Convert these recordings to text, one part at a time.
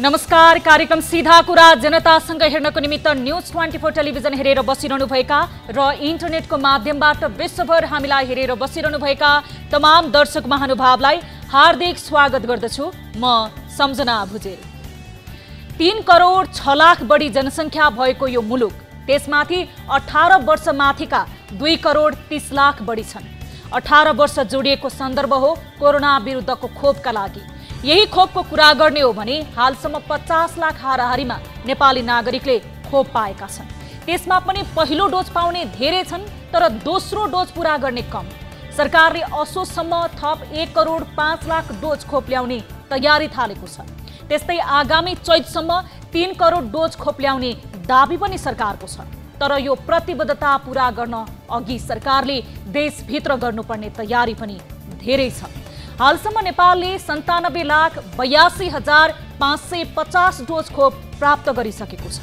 नमस्कार। कार्यक्रम सीधा कुरा जनतासँग हेर्नको निमित्त न्यूज 24 टेलिभिजन हेरेर बसिरहनुभएका र इन्टरनेटको माध्यमबाट विश्वभर हामीलाई हेरेर बसिरहनुभएका तमाम दर्शक महानुभावलाई हार्दिक स्वागत गर्दछु। म सम्झना भुजेल। 3 करोड 6 लाख बढी जनसङ्ख्या भएको यो मुलुक, त्यसमाथि 18 वर्ष माथिका 2 करोड 30 लाख बढी छन्। 18 वर्ष जोडिएको सन्दर्भ हो कोरोना विरुद्धको खोपका लागि। यही खोपको कुरा गर्ने हो भने हालसम्म 50 लाख हाराहारीमा नेपाली नागरिकले खोप पाएका छन्। त्यसमा पनि पहिलो डोज पाउने धेरै छन्, तर दोस्रो डोज पूरा गर्ने कम। सरकारले असोजसम्म थप 1 करोड 5 लाख डोज खोप ल्याउने तयारी थालेको छ। त्यस्तै आगामी चैतसम्म 3 करोड डोज खोप ल्याउने दाबी पनि सरकारको छ। तर यो प्रतिबद्धता पूरा गर्न अघि सरकारले देशभित्र गर्नुपर्ने तयारी पनि धेरै छ। हालसम्म नेपालले 97,82,550 डोज खोप प्राप्त गरिसकेको छ,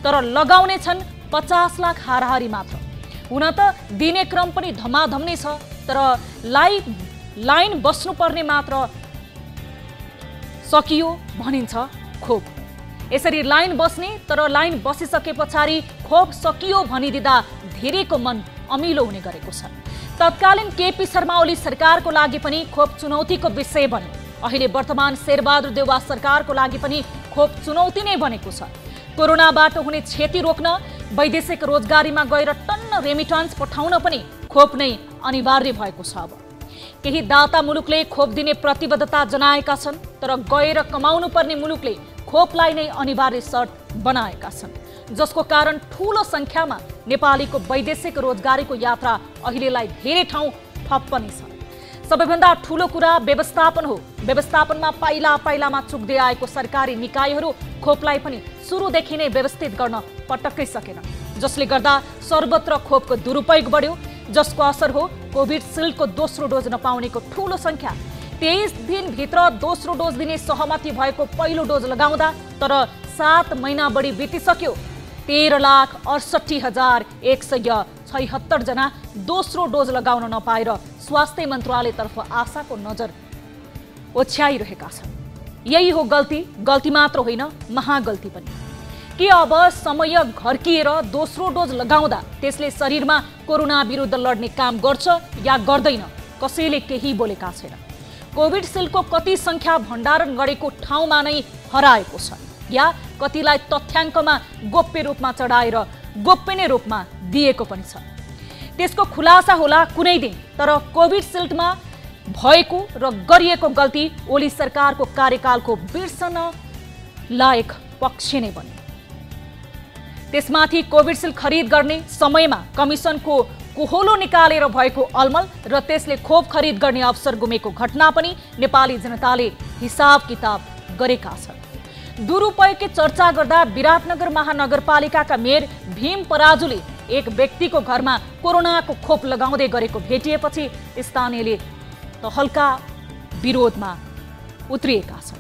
तर लगाउने छन् 50 लाख हाराहारी मात्र। हुन त दिने क्रम पनि धमाधम नै छ, तर लाइन बस्नुपर्ने मात्र सकियो भनिन्छ खोप। यसरी लाइन बस्ने, तर लाइन बसिसके पछाडि खोप सकियो भनिदिँदा धेरैको मन अमिलो हुने गरेको छ। तत्कालीन केपी शर्मा ओली सरकारको लागि पनि खोप चुनौतीको विषय बन्यो। अहिले वर्तमान शेरबहादुर देउवा सरकारको लागि पनि खोप चुनौती नै बनेको छ। कोरोनाबाट हुने क्षति रोक्न वैदेशिक रोजगारीमा गएर टन्न रेमिटान्स पठाउन पनि खोप नै अनिवार्य भएको छ। अब केही दाता मुलुकले खोप दिने प्रतिबद्धता जनाएका छन्, तर गएर कमाउनु पर्ने मुलुकले खोपलाई नै अनिवार्य शर्त बनाएका छन्, जसको कारण ठूलो संख्यामा नेपालीको वैदेशिक रोजगारीको यात्रा अहिलेलाई धेरै ठाउँ ठप्प पनि छ। सबैभन्दा ठूलो कुरा व्यवस्थापन हो। व्यवस्थापनमा पाइला पाइलामा चुक्दै आएको सरकारी निकायहरू खोपलाई पनि सुरुदेखि नै व्यवस्थित गर्न पटक्कै सकेन, जसले गर्दा सर्वत्र खोपको दुरुपयोग बढ्यो, जसको असर हो कोभिडशील्डको दोस्रो डोज नपाउनेको ठूलो संख्या। 23 दिनभित्र दोस्रो डोज दिने सहमति भएको पहिलो डोज लगाउँदा तर 7 महिना बढी बितिसक्यो। 13,68,176 जना दोस्रो डोज लगाउन नपाएर स्वास्थ्य मन्त्रालयतर्फ आशाको नजर ओछ्याइरहेका छन्। यही हो गल्ती मात्र होइन, महागल्ती पनि। के अब समय घर्किएर दोस्रो डोज लगाउँदा त्यसले शरीरमा कोरोना विरुद्ध लड्ने काम गर्छ या गर्दैन? कसैले केही बोलेका छैन। कोभिडशील्डको कति संख्या भण्डारण गरेको ठाउँमा नै हराएको छ, या कतिलाई तथ्याङ्कमा गोप्य रूपमा चढाएर गोप्य नै रूपमा दिएको पनि छ। त्यसको खुलासा होला कुनै दिन, तर कोभिडशील्डमा भएको र गरिएको गल्ती ओली सरकारको कार्यकालको बिर्सन लायक पक्ष नै बन्यो। त्यसमाथि कोभिडशील्ड खरिद गर्ने समयमा कमिसनको कोहोलो निकालेर भएको अलमल र त्यसले खोप खरिद गर्ने अवसर गुमेको घटना पनि नेपाली जनताले हिसाब किताब गरेका छन्। दुरुपयोगकै चर्चा गर्दा विराटनगर महानगरपालिकाका मेयर भीम पराजुले एक व्यक्तिको घरमा कोरोनाको खोप लगाउँदै गरेको भेटिएपछि स्थानीयले तहल्का विरोधमा उत्रिएका छन्।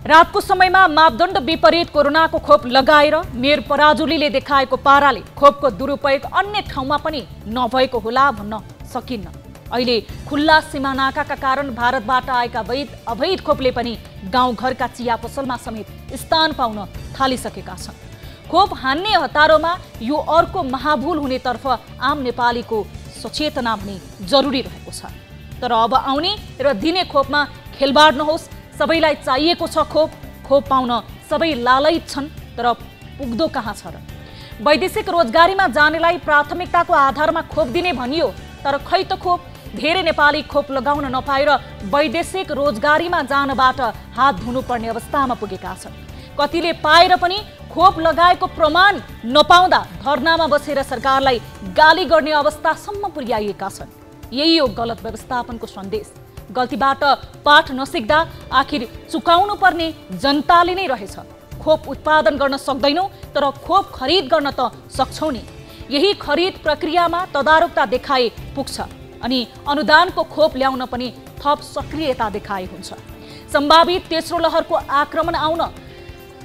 रातको समयमा मापदण्ड विपरीत कोरोनाको खोप लगाएर मेयर पराजुलीले देखाएको पाराले खोपको दुरुपयोग अन्य ठाउँमा पनि नभएको होला भन्न सकिन्न। अहिले खुल्ला सीमानाकाका कारण भारतबाट आएका अवैध खोपले पनि गाउँघरका चिया पसलमा समेत स्थान पाउन थालिसकेका छन्। खोप हान्ने हतारोमा यो अर्को महाभूल हुनेतर्फ आम नेपालीको सचेतना पनि जरुरी रहेको छ। तर अब आउने र दिने खोपमा खेलबाड नहोस्। सबैलाई चाहिएको छ खोप पाउन सबै लालयित छन्, तर पुग्दो कहाँ छ र? वैदेशिक रोजगारीमा जानेलाई प्राथमिकताको आधारमा खोप दिने भनियो, तर खै त खोप? धेरै नेपाली खोप लगाउन नपाएर वैदेशिक रोजगारीमा जानबाट हात धुनुपर्ने अवस्थामा पुगेका छन्। कतिले पाएर पनि खोप लगाएको प्रमाण नपाउँदा धरनामा बसेर सरकारलाई गाली गर्ने अवस्थासम्म पुर्याइएका छन्। यही हो गलत व्यवस्थापनको सन्देश। गल्तीबाट पाठ नसिक्दा आखिर चुकाउनु पर्ने जनताले नै रहेछ। खोप उत्पादन गर्न सक्दैनौँ, तर खोप खरिद गर्न त सक्छौँ नि। यही खरिद प्रक्रियामा तदारुकता देखाए पुग्छ अनि अनुदानको खोप ल्याउन पनि थप सक्रियता देखाए हुन्छ। सम्भावित तेस्रो लहरको आक्रमण आउन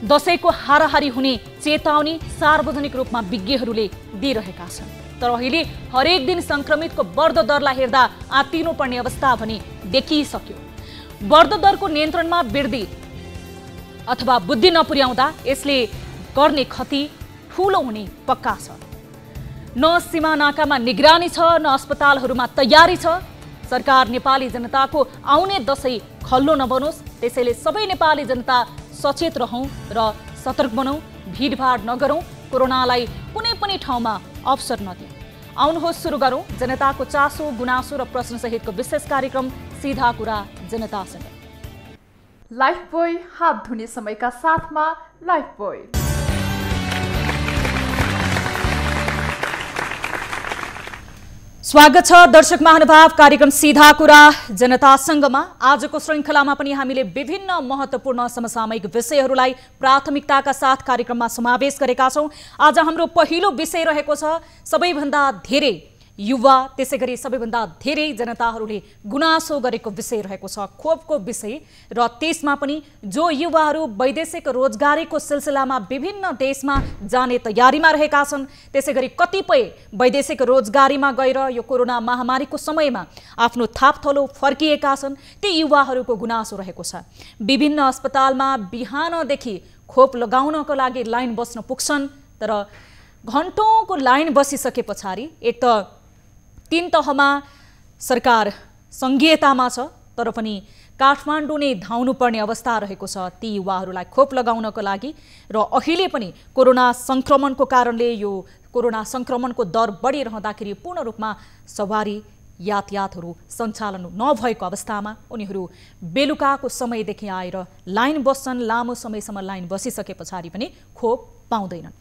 दशैंको हाराहारी हुने चेतावनी सार्वजनिक रूपमा विज्ञहरूले दिइरहेका छन्। तर अहिले हरेक दिन संक्रमितको बढ्दो दरलाई हेर्दा आत्तिनुपर्ने अवस्था भने देखिसक्यो। बढ्दो दरको नियन्त्रणमा वृद्धि अथवा बुद्धि नपुर्याउँदा यसले गर्ने क्षति ठूलो हुने पक्का छ। न सीमा नाकामा निगरानी छ, न अस्पतालहरूमा तयारी छ। सरकार नेपाली जनताको आउने दशैं खल्लो नबनोस्, त्यसैले सबै नेपाली जनता सचेत रहौं र सतर्क बनौं, भीडभाड नगरौं, कोरोनालाई कुनै पनि ठाउँमा अवसर नदिउँ। आउनुहोस् सुरु गरौं जनताको चासो, गुनासो र प्रश्न सहितको विशेष कार्यक्रम सीधा कुरा जनतासँग। लाइफबोय हात धुने समयका साथमा लाइफबोय। स्वागत छ दर्शक महानुभाव कार्यक्रम सीधा कुरा जनतासँगमा। आजको श्रृङ्खलामा पनि हामीले विभिन्न महत्त्वपूर्ण समसामयिक विषयहरूलाई प्राथमिकताका साथ कार्यक्रममा समावेश गरेका छौं। आज हाम्रो पहिलो विषय रहेको छ सबैभन्दा धेरै युवा, त्यसैगरी सबैभन्दा धेरै जनताहरूले गुनासो गरेको विषय रहेको छ खोपको विषय। र त्यसमा पनि जो युवाहरू वैदेशिक रोजगारीको सिलसिलामा विभिन्न देशमा जाने तयारीमा रहेका छन्, त्यसैगरी कतिपय वैदेशिक रोजगारीमा गएर यो कोरोना महामारीको समयमा आफ्नो थापथलो फर्किएका छन्, ती युवाहरूको गुनासो रहेको छ। विभिन्न अस्पतालमा बिहानदेखि खोप लगाउनको लागि लाइन बस्न पुग्छन्, तर घण्टौँको लाइन बसिसके पछाडि एक त 3 तहमा सरकार संघीयतामा छ, तर पनि काठमाडौँ नै धाउनु पर्ने अवस्था रहेको छ ती युवाहरूलाई खोप लगाउनको लागि। र अहिले पनि कोरोना संक्रमणको कारणले यो कोरोना संक्रमणको दर बढिरहँदाखेरि पूर्ण रूपमा सवारी यातायातहरू सञ्चालन नभएको अवस्थामा उनीहरू बेलुकाको समयदेखि आएर लाइन बस्छन्, लामो समयसम्म लाइन बसिसके पछाडि पनि खोप पाउँदैनन्।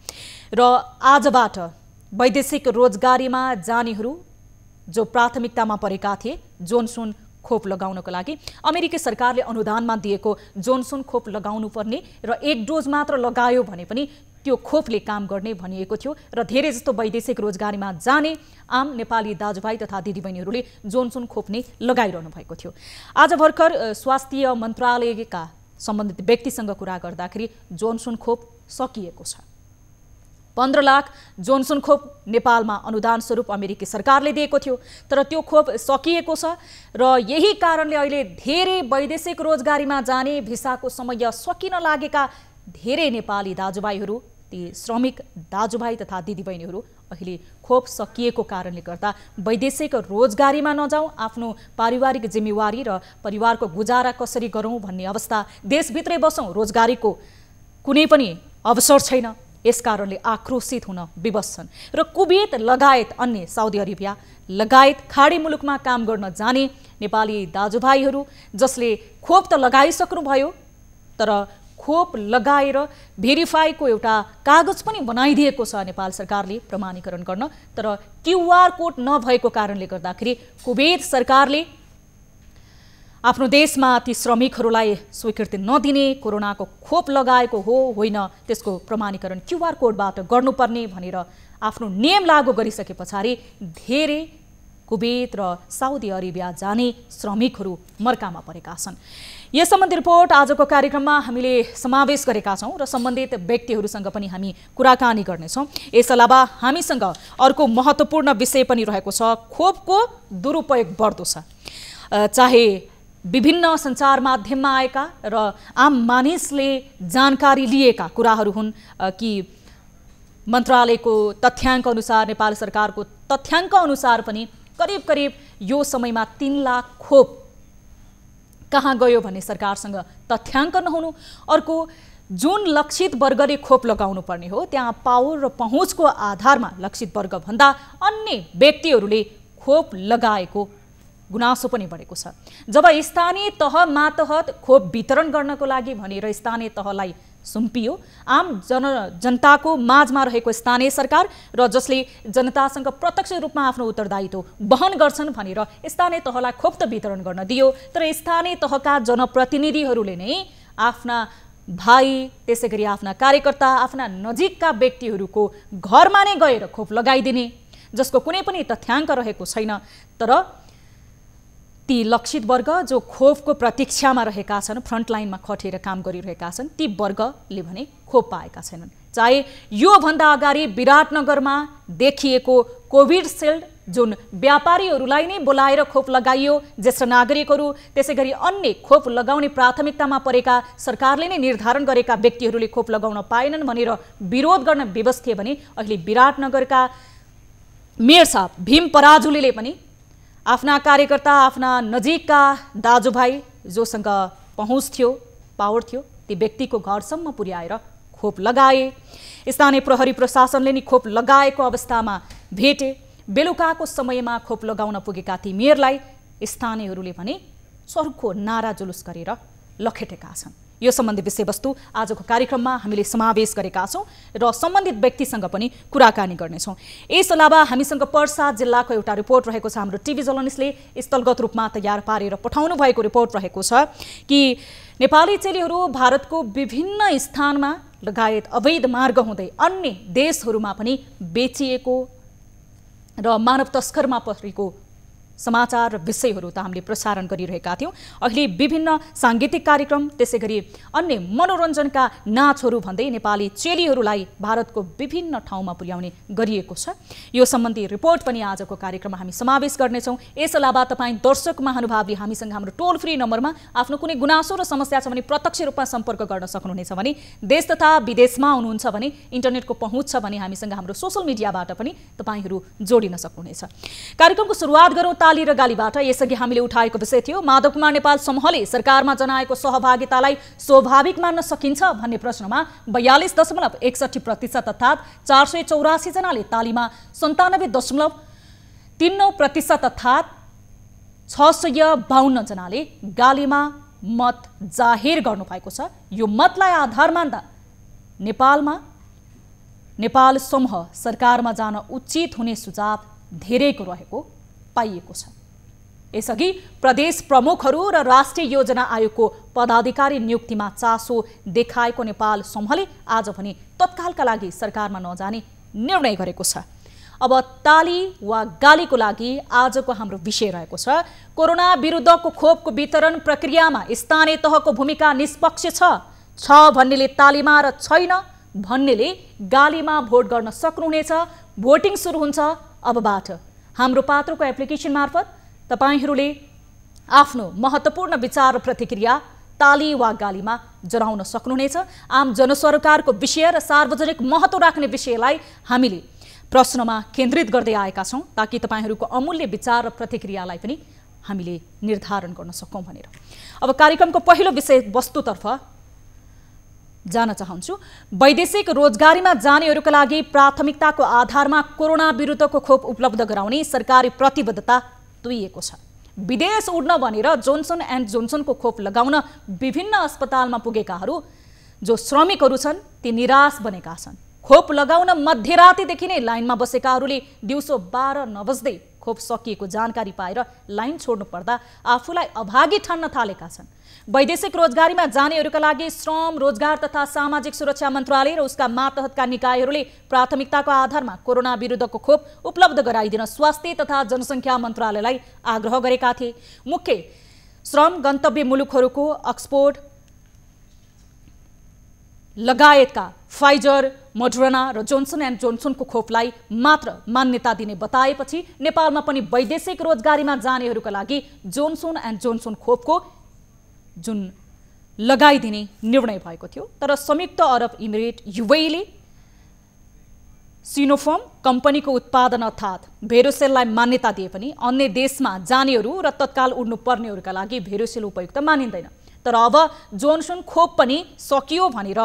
र आजबाट वैदेशिक रोजगारीमा जानेहरू जो प्राथमिकतामा परेका थिए जोनसन खोप लगाउनको लागि अमेरिकी सरकारले अनुदानमा दिएको जोनसन खोप लगाउनु पर्ने र 1 डोज मात्र लगायो भने पनि त्यो खोपले काम गर्ने भनिएको थियो। र धेरै जस्तो वैदेशिक रोजगारीमा जाने आम नेपाली दाजुभाइ तथा दिदीबहिनीहरूले जोनसन खोप नै लगाइरहनु भएको थियो। आज भर्खर स्वास्थ्य मन्त्रालयका सम्बन्धित व्यक्तिसँग कुरा गर्दाखेरि जोनसन खोप सकिएको छ। 15 लाख जोनसन खोप नेपालमा अनुदान स्वरूप अमेरिकी सरकारले दिएको थियो, तर त्यो खोप सकिएको छ। र यही कारणले अहिले धेरै वैदेशिक रोजगारीमा जाने भिसाको समय सकिन लागेका धेरै नेपाली दाजुभाइहरू, ती श्रमिक दाजुभाइ तथा दिदीबहिनीहरू अहिले खोप सकिएको कारणले गर्दा वैदेशिक रोजगारीमा नजाउँ, आफ्नो पारिवारिक जिम्मेवारी र परिवारको गुजारा कसरी गरौँ भन्ने अवस्था, देशभित्रै बसौँ, रोजगारीको कुनै पनि अवसर छैन, यस कारणले आक्रोशित हुन विवश छन्। र कुवेत लगायत अन्य साउदी अरेबिया लगायत खाडी मुलुकमा काम गर्न जाने नेपाली दाजुभाइहरू जसले खोप त लगाइसक्नुभयो, तर खोप लगाएर भेरिफाईको एउटा कागज पनि बनाइदिएको छ नेपाल सरकारले प्रमाणीकरण गर्न, तर QR कोड नभएको कारणले गर्दाखेरि कुवेत सरकारले आफ्नो देशमा ती श्रमिकहरूलाई स्वीकृति नदिने, कोरोनाको खोप लगाएको हो होइन त्यसको प्रमाणीकरण QR कोडबाट गर्नुपर्ने भनेर आफ्नो नियम लागू गरिसके पछाडि धेरै कुवेत र साउदी अरेबिया जाने श्रमिकहरू मर्कामा परेका छन्। यस सम्बन्धी रिपोर्ट आजको कार्यक्रममा हामीले समावेश गरेका छौं र सम्बन्धित व्यक्तिहरूसँग पनि हामी कुराकानी गर्नेछौं। यस अलावा हामीसँग अर्को महत्त्वपूर्ण विषय पनि रहेको छ, खोपको दुरुपयोग बढ्दो छ। चाहे विभिन्न सञ्चार माध्यममा आएका र आम मानिसले जानकारी लिएका कुराहरू हुन् कि मन्त्रालयको तथ्याङ्क अनुसार, नेपाल सरकारको तथ्याङ्क अनुसार पनि करिब करिब यो समयमा 3 लाख खोप कहाँ गयो भन्ने सरकारसँग तथ्याङ्क नहुनु, अर्को जुन लक्षित वर्गले खोप लगाउनु पर्ने हो त्यहाँ पावर र पहुँचको आधारमा लक्षित वर्गभन्दा अन्य व्यक्तिहरूले खोप लगाएको गुनासो पनि बढेको छ। जब स्थानीय तह मातहत खोप वितरण गर्नको लागि भनेर स्थानीय तहलाई सुम्पियो, आम जनताको माझमा रहेको स्थानीय सरकार र जसले जनतासँग प्रत्यक्ष रूपमा आफ्नो उत्तरदायित्व वहन गर्छन् भनेर स्थानीय तहलाई खोप त वितरण गर्न दियो, तर स्थानीय तहका जनप्रतिनिधिहरूले नै आफ्ना भाइ, त्यसैगरी आफ्ना कार्यकर्ता, आफ्ना नजिकका व्यक्तिहरूको घरमा नै गएर खोप लगाइदिने, जसको कुनै पनि तथ्याङ्क रहेको छैन। तर ती लक्षित वर्ग जो खोपको प्रतीक्षामा रहेका छन्, फ्रन्टलाइनमा खटेर काम गरिरहेका छन्, ती वर्गले भने खोप पाएका छैनन्। चाहे यो भन्दा अगाडि विराटनगरमा देखिएको कोभिड सिल्ड जुन व्यापारीहरूलाई नै बोलाएर खोप लगाइयो, ज्येष्ठ नागरिकहरू त्यसै गरी अन्य खोप लगाउने प्राथमिकतामा परेका सरकारले नै निर्धारण गरेका व्यक्तिहरूले खोप लगाउन पाएनन् भनेर विरोध गर्न विवश थिए भने अहिले विराटनगरका मेयर साहब भीम पराजुलीले पनि आफ्ना कार्यकर्ता, आफ्ना नजिकका दाजुभाइ जोसँग पहुँच थियो, पावर थियो, ती व्यक्तिको घरसम्म पुर्याएर खोप लगाए। स्थानीय प्रहरी प्रशासनले नि खोप लगाएको अवस्थामा भेटे। बेलुकाको समयमा खोप लगाउन पुगेका ती मेयरलाई स्थानीयहरूले भने चर्को नारा जुलुस गरेर लखेटेका छन्। यो सम्बन्धी विषयवस्तु आजको कार्यक्रममा हामीले समावेश गरेका छौँ र सम्बन्धित व्यक्तिसँग पनि कुराकानी गर्नेछौँ। यस अलावा हामीसँग पर्सा जिल्लाको एउटा रिपोर्ट रहेको छ। हाम्रो टिभी जर्नलिस्टले स्थलगत रूपमा तयार पारेर पठाउनु भएको रिपोर्ट रहेको छ कि नेपाली चेलीहरू भारतको विभिन्न स्थानमा लगायत अवैध मार्ग हुँदै अन्य देशहरूमा पनि बेचिएको र मानव तस्करमा परेको समाचार र विषयहरू त हामीले प्रसारण गरिरहेका थियौँ। अहिले विभिन्न साङ्गीतिक कार्यक्रम त्यसै गरी अन्य मनोरञ्जनका नाचहरू भन्दै नेपाली चेलीहरूलाई भारतको विभिन्न ठाउँमा पुर्याउने गरिएको छ। यो सम्बन्धी रिपोर्ट पनि आजको कार्यक्रममा हामी समावेश गर्नेछौँ। यस अलावा तपाईँ दर्शक महानुभावले हामीसँग हाम्रो टोल फ्री नम्बरमा आफ्नो कुनै गुनासो र समस्या छ भने प्रत्यक्ष रूपमा सम्पर्क गर्न सक्नुहुनेछ भने देश तथा विदेशमा हुनुहुन्छ भने इन्टरनेटको पहुँच छ भने हामीसँग हाम्रो सोसल मिडियाबाट पनि तपाईँहरू जोडिन सक्नुहुनेछ। कार्यक्रमको सुरुवात गरौँ ताली र गालीबाट। यसअघि हामीले उठाएको विषय थियो माधव कुमार नेपाल समूहले सरकारमा जनाएको सहभागितालाई स्वाभाविक मान्न सकिन्छ भन्ने प्रश्नमा 42.61% अर्थात् 484 जनाले तालीमा, 97.39% अर्थात् 652 जनाले गालीमा मत जाहेर गर्नुभएको छ। यो मतलाई आधार मान्दा नेपाल समूह सरकारमा जान उचित हुने सुझाव धेरैको रहेको पाइएको छ। यसअघि प्रदेश प्रमुखहरू र राष्ट्रिय योजना आयोगको पदाधिकारी नियुक्तिमा चासो देखाएको नेपाल समूहले आज भने तत्कालका लागि सरकारमा नजाने निर्णय गरेको छ। अब ताली वा गालीको लागि आजको हाम्रो विषय रहेको छ कोरोना विरुद्धको खोपको वितरण प्रक्रियामा स्थानीय तहको भूमिका निष्पक्ष छ भन्नेले तालीमा र छैन भन्नेले गालीमा भोट गर्न सक्नुहुनेछ। भोटिङ सुरु हुन्छ अबबाट। हाम्रो पात्रको एप्लिकेसन मार्फत तपाईहरूले आफ्नो महत्त्वपूर्ण विचार र प्रतिक्रिया ताली वा गालीमा जनाउन सक्नुहुनेछ। आम जनसरकारको विषय र सार्वजनिक महत्त्व राख्ने विषयलाई हामीले प्रश्नमा केन्द्रित गर्दै आएका छौँ ताकि तपाईँहरूको अमूल्य विचार र प्रतिक्रियालाई पनि हामीले निर्धारण गर्न सकौँ भनेर। अब कार्यक्रमको पहिलो विषय वस्तुतर्फ जान चाहन्छु। वैदेशिक रोजगारीमा जानेहरूका लागि प्राथमिकताको आधारमा कोरोना विरुद्धको खोप उपलब्ध गराउने सरकारी प्रतिबद्धता तुइएको छ। विदेश उड्न भनेर जोन्सन एन्ड जोन्सनको खोप लगाउन विभिन्न अस्पतालमा पुगेकाहरू जो श्रमिकहरू छन् ती निराश बनेका छन्। खोप लगाउन मध्यरातीदेखि नै लाइनमा बसेकाहरूले दिउँसो 12 नबज्दै खोप सकिएको जानकारी पाएर लाइन छोड्नु पर्दा आफूलाई अभागी ठान्न थालेका छन्। वैदेशिक रोजगारीमा जानेहरूका लागि श्रम, रोजगार तथा सामाजिक सुरक्षा मन्त्रालय र उसका मातहतका निकायहरूले प्राथमिकताको आधारमा कोरोना विरुद्धको खोप उपलब्ध गराइदिन स्वास्थ्य तथा जनसङ्ख्या मन्त्रालयलाई आग्रह गरेका थिए। मुख्य श्रम गन्तव्य मुलुकहरूको अक्सफोर्ड लगायतका फाइजर, मोडर्ना र जोन्सन एन्ड जोन्सनको खोपलाई मात्र मान्यता दिने बताएपछि नेपालमा पनि वैदेशिक रोजगारीमा जानेहरूका लागि जोन्सन एन्ड जोन्सन खोपको जुन लगाइदिने निर्णय भएको थियो। तर संयुक्त अरब इमिरेट युएईले सिनोफार्म कम्पनीको उत्पादन अर्थात् भेरोसेललाई मान्यता दिए पनि अन्य देशमा जानेहरू र तत्काल उड्नु पर्नेहरूका लागि भेरोसेल उपयुक्त मानिँदैन। तर अब जोन्सन खोप पनि सकियो भनेर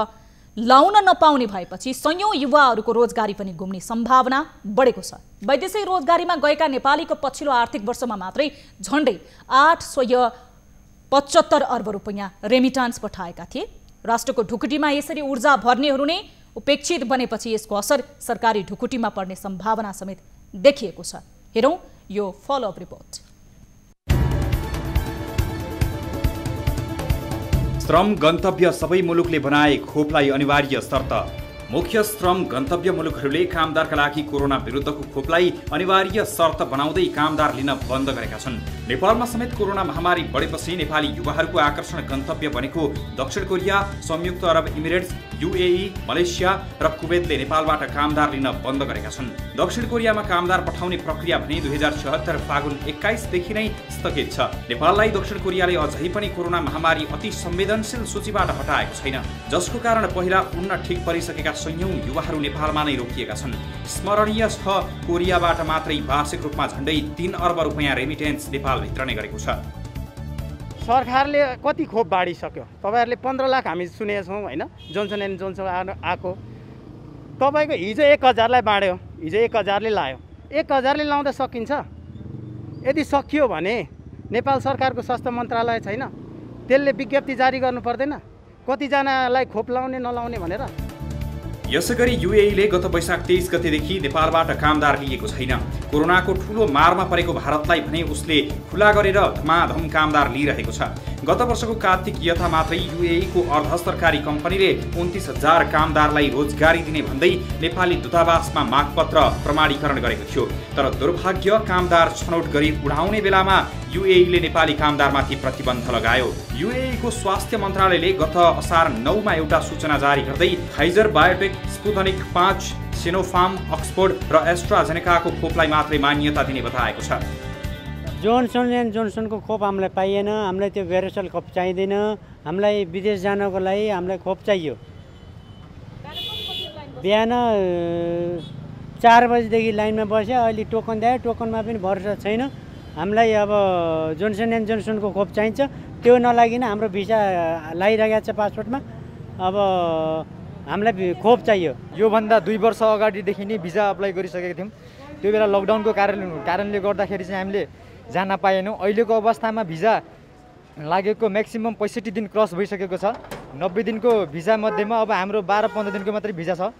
लाउन नपाउने भएपछि सयौं युवाहरूको रोजगारी पनि गुम्ने सम्भावना बढेको छ। वैदेशिक रोजगारीमा गएका नेपालीको पछिल्लो आर्थिक वर्षमा मात्रै झण्डै 875 अर्ब रुपैयाँ रेमिटान्स पठाएका थिए। राष्ट्रको ढुकुटीमा यसरी ऊर्जा भर्नेहरू नै उपेक्षित बनेपछि यसको असर सरकारी ढुकुटीमा पर्ने सम्भावना समेत देखिएको छ। हेरौँ यो फलोअप रिपोर्ट। श्रम गन्तव्य सबै मुलुकले बनाए खोपलाई अनिवार्य शर्त। मुख्य श्रम गन्तव्य मुलुकहरूले कामदारका लागि कोरोना विरुद्धको खोपलाई अनिवार्य शर्त बनाउँदै कामदार लिन बन्द गरेका छन्। नेपालमा समेत कोरोना महामारी बढेपछि नेपाली युवाहरूको आकर्षण गन्तव्य बनेको दक्षिण कोरिया, संयुक्त अरब इमिरेट्स, UAE, मलेसिया र कुवेतले नेपालबाट कामदार लिन बन्द गरेका छन्। दक्षिण कोरियामा कामदार पठाउने प्रक्रिया भने 2076 फागुन 21 देखि नै स्थगित छ। नेपाललाई दक्षिण कोरियाले अझै पनि कोरोना महामारी अति संवेदनशील सूचीबाट हटाएको छैन, जसको कारण पहिला उड्न ठिक परिसकेका सयौं युवाहरू नेपालमा नै रोकिएका छन्। स्मरणीय छ, कोरियाबाट मात्रै वार्षिक रूपमा झण्डै 3 अर्ब रुपैयाँ रेमिटेन्स नेपालभित्र नै गरेको छ। सरकारले कति खोप बाँडिसक्यो? तपाईहरुले 15 लाख हामी सुनेका छौं हैन, जोन्सन एन्ड जोन्सन आको। तपाईको हिजो 1000 लाई बाँड्यो, हिजो 1000 ले लायो। 1000 ले लाउँदा सकिन्छ? यदि सकियो भने नेपाल सरकारको स्वास्थ्य मन्त्रालय छैन, त्यसले विज्ञप्ति जारी गर्नु पर्दैन कति जनालाई खोप लाउने नलाउने भनेर? यसैगरी UAE ले गत वैशाख 23 गतेदेखि नेपालबाट कामदार लिएको छैन। कोरोनाको ठूलो मारमा परेको भारतलाई भने उसले खुला गरेर धमाधम कामदार लिइरहेको छ। गत वर्षको कार्तिक यता मात्रै UAE को अर्ध सरकारी कम्पनीले 29,000 कामदारलाई रोजगारी दिने भन्दै नेपाली दूतावासमा मागपत्र प्रमाणीकरण गरेको थियो। तर दुर्भाग्य, कामदार छनौट गरी उडाउने बेलामा UAE ले नेपाली कामदारमाथि प्रतिबन्ध लगायो। UAE को स्वास्थ्य मन्त्रालयले गत असार 9 मा एउटा सूचना जारी गर्दै Pfizer biotech, Sputnik 5, Sinopharm, Oxford र एस्ट्राजेनेकाको खोपलाई मात्रै मान्यता दिने बताएको छ। जोन्सन एन्ड जोन्सनको खोप हामीलाई पाइएन, हामीलाई त्यो भेरिसल खोप चाहिँदैन, हामीलाई विदेश जानको लागि हामीलाई खोप चाहियो। बिहान 4 बजेदेखि लाइनमा बस्यो, अहिले टोकन दियो, टोकनमा पनि भरोसा छैन। हामीलाई अब जोन्सन एन्ड जोन्सनको खोप चाहिन्छ, त्यो नलागिन हाम्रो भिसा लागिरहेको छ पासपोर्टमा। अब हामीलाई खोप चाहियो। योभन्दा 2 वर्ष अगाडिदेखि नै भिजा अप्लाई गरिसकेका थियौँ। त्यो बेला लकडाउनको कारणले गर्दाखेरि चाहिँ हामीले जान पाएनौँ। अहिलेको अवस्थामा भिजा लागेको म्याक्सिमम 65 दिन क्रस भइसकेको छ। 90 दिनको भिजा मध्येमा अब हाम्रो 12-15 दिनको मात्रै भिजा छ।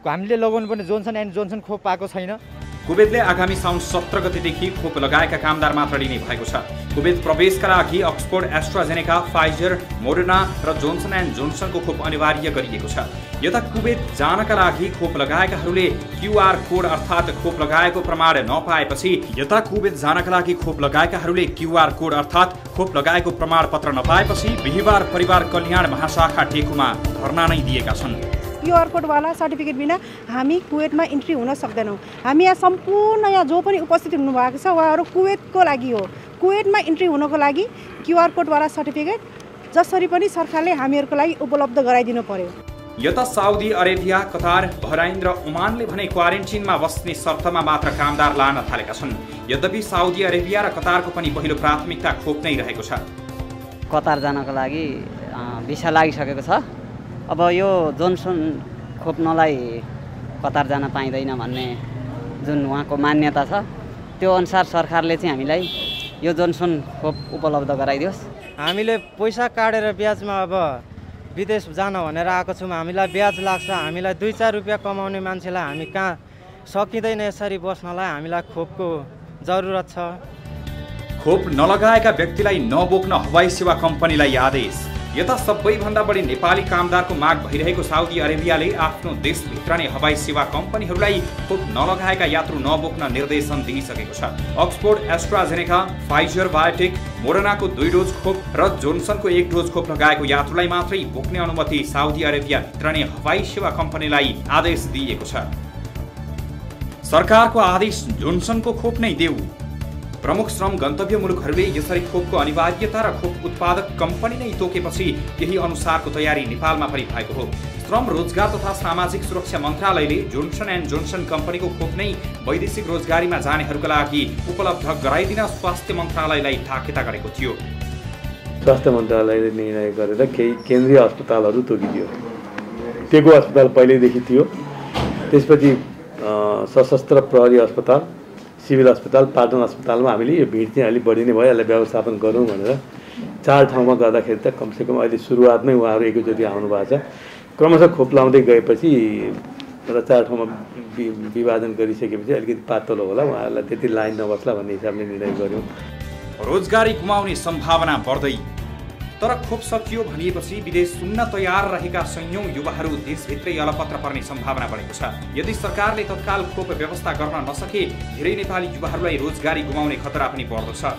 हामीले लगाउनु पर्ने जोन्सन एन्ड जोन्सन खोप पाएको छैन। कुवेतले आगामी साउन 17 गतेदेखि खोप लगाएका कामदार मात्र लिने भएको छ। कुवेत प्रवेशका लागि अक्सफोर्ड, एस्ट्राजेनेका, फाइजर, मोडर्ना र जोन्सन एन्ड जोन्सनको खोप अनिवार्य गरिएको छ। यता कुवेत जानका लागि खोप लगाएकाहरूले QR कोड अर्थात् खोप लगाएको प्रमाण नपाएपछि यता कुवेत जानका लागि खोप लगाएकाहरूले QR कोड अर्थात् खोप लगाएको प्रमाणपत्र नपाएपछि बिहीबार परिवार कल्याण महाशाखा टेकुमा धरना नै दिएका छन्। QR कोडवाला सर्टिफिकेट बिना हामी कुवेतमा इन्ट्री हुन सक्दैनौँ। हामी यहाँ सम्पूर्ण यहाँ जो पनि उपस्थित हुनुभएको छ उहाँहरू कुवेतको लागि हो। कुवेतमा इन्ट्री हुनको लागि QR कोडवाला सर्टिफिकेट जसरी पनि सरकारले हामीहरूको लागि उपलब्ध गराइदिनु पर्यो। यता साउदी अरेबिया, कतार, बहराइन र ओमानले भने क्वारेन्टिनमा बस्ने शर्तमा मात्र कामदार लान थालेका छन्। यद्यपि साउदी अरेबिया र कतारको पनि पहिलो प्राथमिकता खोप नै रहेको छ। कतार जानको लागि भिसा लागिसकेको छ। अब यो जोन्सन खोप नलाई कतार जान पाइँदैन भन्ने जुन उहाँको मान्यता छ, त्यो अनुसार सरकारले चाहिँ हामीलाई यो जोन्सन खोप उपलब्ध गराइदियोस्। हामीले पैसा काटेर ब्याजमा अब विदेश जान भनेर आएको छौँ। हामीलाई ब्याज लाग्छ। हामीलाई 2-4 रुपियाँ कमाउने मान्छेलाई हामी कहाँ सकिँदैन यसरी बस्नलाई। हामीलाई खोपको जरुरत छ। खोप नलगाएका व्यक्तिलाई नबोक्न हवाई सेवा कम्पनीलाई आदेश। यता सबैभन्दा बढी नेपाली कामदारको माग भइरहेको साउदी अरेबियाले आफ्नो देशभित्र नै हवाई सेवा कम्पनीहरूलाई खोप नलगाएका यात्रु नबोक्न निर्देशन दिइसकेको छ। अक्सफोर्ड, एस्ट्राजेनेका, फाइजर बायोटेक, मोडर्नाको 2 डोज खोप र जोन्सनको 1 डोज खोप लगाएको यात्रुलाई मात्रै बोक्ने अनुमति साउदी अरेबियाभित्र नै हवाई सेवा कम्पनीलाई आदेश दिइएको छ। सरकारको आदेश जोन्सनको खोप नै देऊ। प्रमुख श्रम गन्तव्य मुलुकहरूले यसरी खोपको अनिवार्यता र खोप उत्पादक कम्पनी नै तोकेपछि यही अनुसारको तयारी नेपालमा पनि भएको हो। श्रम, रोजगार तथा सामाजिक सुरक्षा मन्त्रालयले जोन्सन एन्ड जोन्सन कम्पनीको खोप नै वैदेशिक रोजगारीमा जानेहरूका लागि उपलब्ध गराइदिन स्वास्थ्य मन्त्रालयलाई ताकेता गरेको थियो। स्वास्थ्य मन्त्रालयले निर्णय गरेर केही केन्द्रीय अस्पतालहरू तोकिदियो। टेको अस्पताल पहिल्यैदेखि थियो। त्यसपछि सशस्त्र प्रहरी अस्पताल, सिभिल अस्पताल, पाटन अस्पतालमा हामीले यो भिड चाहिँ अलिक बढी नै भयो, यसलाई व्यवस्थापन गरौँ भनेर 4 ठाउँमा गर्दाखेरि त कमसेकम अहिले सुरुवातमै उहाँहरू एकैचोटि आउनु भएको छ। क्रमशः खोप लाउँदै गएपछि र 4 ठाउँमा विभाजन गरिसकेपछि अलिकति पातलो होला, उहाँहरूलाई त्यति लाइन नबस्ला भन्ने हिसाबले निर्णय गर्यौँ। रोजगारी गुमाउने सम्भावना बढ्दै तर खोप सकियो भनिएपछि विदेश सुन्न तयार रहेका सयौं युवाहरू देशभित्रै अलपत्र पर्ने सम्भावना बढेको छ। यदि सरकारले तत्काल खोप व्यवस्था गर्न नसके धेरै नेपाली युवाहरूलाई रोजगारी गुमाउने खतरा पनि बढ्दो छ।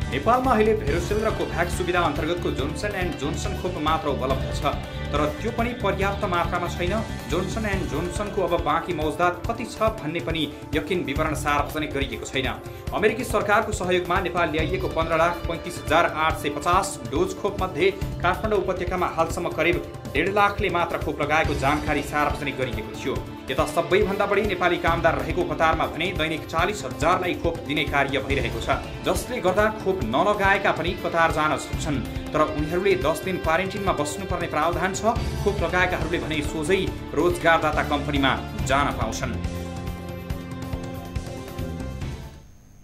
नेपालमा अहिले भेरोसिल र कोभ्याक्स सुविधा अन्तर्गतको जोन्सन एन्ड जोन्सन खोप मात्र उपलब्ध छ, तर त्यो पनि पर्याप्त मात्रामा छैन। जोन्सन एन्ड जोन्सनको अब बाँकी मौजदात कति छ भन्ने पनि यकिन विवरण सार्वजनिक गरिएको छैन। अमेरिकी सरकारको सहयोगमा नेपाल ल्याइएको 15,35,850 डोज खोप मध्ये काठमाडौँ उपत्यकामा हालसम्म करिब 1.5 लाखले मात्र खोप लगाएको जानकारी सार्वजनिक गरिएको थियो। यता सबैभन्दा बढी नेपाली कामदार रहेको कतारमा भने दैनिक 40,000लाई खोप दिने कार्य भइरहेको छ, जसले गर्दा खोप नलगाएका पनि कतार जान सक्छन्। तर उनीहरूले 10 दिन क्वारेन्टिनमा बस्नुपर्ने प्रावधान छ। खोप लगाएकाहरूले भने सोझै रोजगारदाता कम्पनीमा जान पाउँछन्।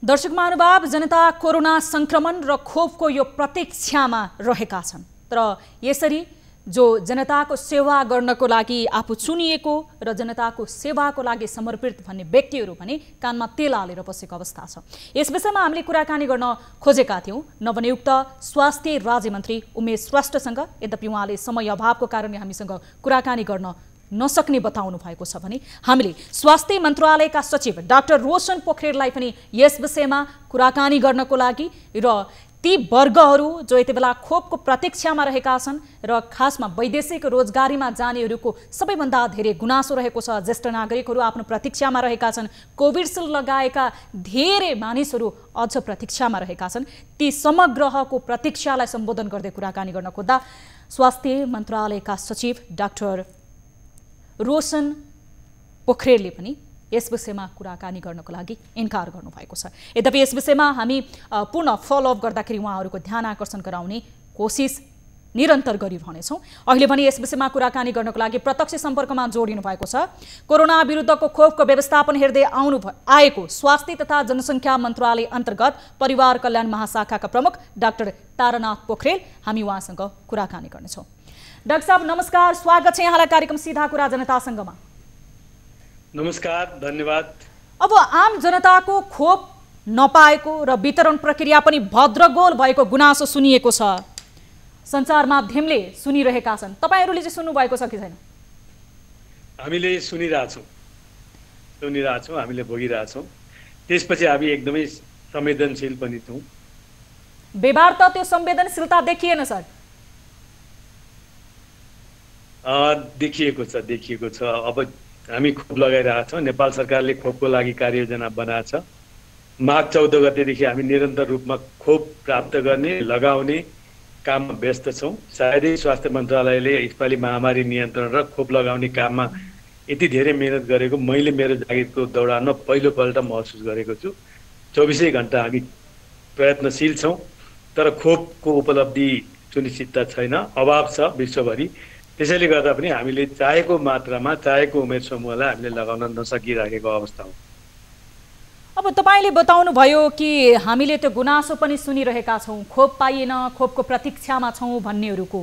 दर्शक महानुभाव, जनता कोरोना संक्रमण र खोपको यो प्रतीक्षामा रहेका छन्। तर यसरी जो जनताको सेवा गर्नको लागि आफू चुनिएको र जनताको सेवाको लागि समर्पित भन्ने व्यक्तिहरू भने कानमा तेल हालेर बसेको अवस्था छ। यस विषयमा हामीले कुराकानी गर्न खोजेका थियौँ नवनियुक्त स्वास्थ्य राज्यमन्त्री उमेश श्रेष्ठसँग। यद्यपि उहाँले समय अभावको कारणले हामीसँग कुराकानी गर्न नसक्ने बताउनु भएको छ भने हामीले स्वास्थ्य मन्त्रालयका सचिव डाक्टर रोशन पोखरेललाई पनि यस विषयमा कुराकानी गर्नको लागि र ती वर्गहरू जो यति बेला खोपको प्रतीक्षामा रहेका छन् र खासमा वैदेशिक रोजगारीमा जानेहरूको सबैभन्दा धेरै गुनासो रहेको छ। ज्येष्ठ नागरिकहरू आफ्नो प्रतीक्षामा रहेका छन्, कोभिडसिल्ड लगाएका धेरै मानिसहरू अझ प्रतीक्षामा रहेका छन्। ती समग्रको प्रतीक्षालाई सम्बोधन गर्दै कुराकानी गर्न खोज्दा स्वास्थ्य मन्त्रालयका सचिव डाक्टर रोशन पोखरेलले पनि यस विषयमा कुराकानी गर्नको लागि इन्कार गर्नुभएको छ। यद्यपि यस विषयमा हामी पूर्ण फलोअप गर्दाखेरि उहाँहरूको ध्यान आकर्षण गराउने कोसिस निरन्तर गरिरहनेछौँ। अहिले पनि यस विषयमा कुराकानी गर्नको लागि प्रत्यक्ष सम्पर्कमा जोडिनु भएको छ कोरोना विरुद्धको खोपको व्यवस्थापन हेर्दै आएको स्वास्थ्य तथा जनसङ्ख्या मन्त्रालय अन्तर्गत परिवार कल्याण महाशाखाका प्रमुख डाक्टर तारानाथ पोखरेल। हामी उहाँसँग कुराकानी गर्नेछौँ। डाक्टर साहब नमस्कार, स्वागत छ यहाँलाई कार्यक्रम सीधा कुरा जनतासँगमा। नमस्कार, धन्यवाद। अब आम जनताको खोप नपाएको र वितरण प्रक्रिया पनि भद्रगोल भएको गुनासो सुनिएको छ, सञ्चार माध्यमले सुनिरहेका छन्। तपाईहरूले चाहिँ सुन्नुभएको छ कि छैन? हामीले सुनिरहेछौँ, हामीले भोगिरहेछौँ। त्यसपछि हामी एकदमै संवेदनशील पनि छौँ। व्यवहार त त्यो संवेदनशीलता देखिएन सर? देखिएको छ। अब हामी खोप लगाइरहेछौँ। नेपाल सरकारले खोपको लागि कार्ययोजना बनाएको छ। माघ 14 गतेदेखि हामी निरन्तर रूपमा खोप प्राप्त गर्ने लगाउने काममा व्यस्त छौँ। सायदै स्वास्थ्य मन्त्रालयले यसपालि महामारी नियन्त्रण र खोप लगाउने काममा यति धेरै मेहनत गरेको मैले मेरो जागिरको दौडानमा पहिलोपल्ट महसुस गरेको छु। 24 घण्टा हामी प्रयत्नशील छौँ, तर खोपको उपलब्धि सुनिश्चितता छैन, अभाव छ विश्वभरि। त्यसैले गर्दा पनि हामीले चाहेको मात्रामा चाहेको उमेर समूहलाई हामीले लगाउन नसकिरहेको अवस्था हो। अब तपाईँले बताउनु भयो कि हामीले त्यो गुनासो पनि सुनिरहेका छौँ, खोप पाइएन, खोपको प्रतीक्षामा छौँ भन्नेहरूको।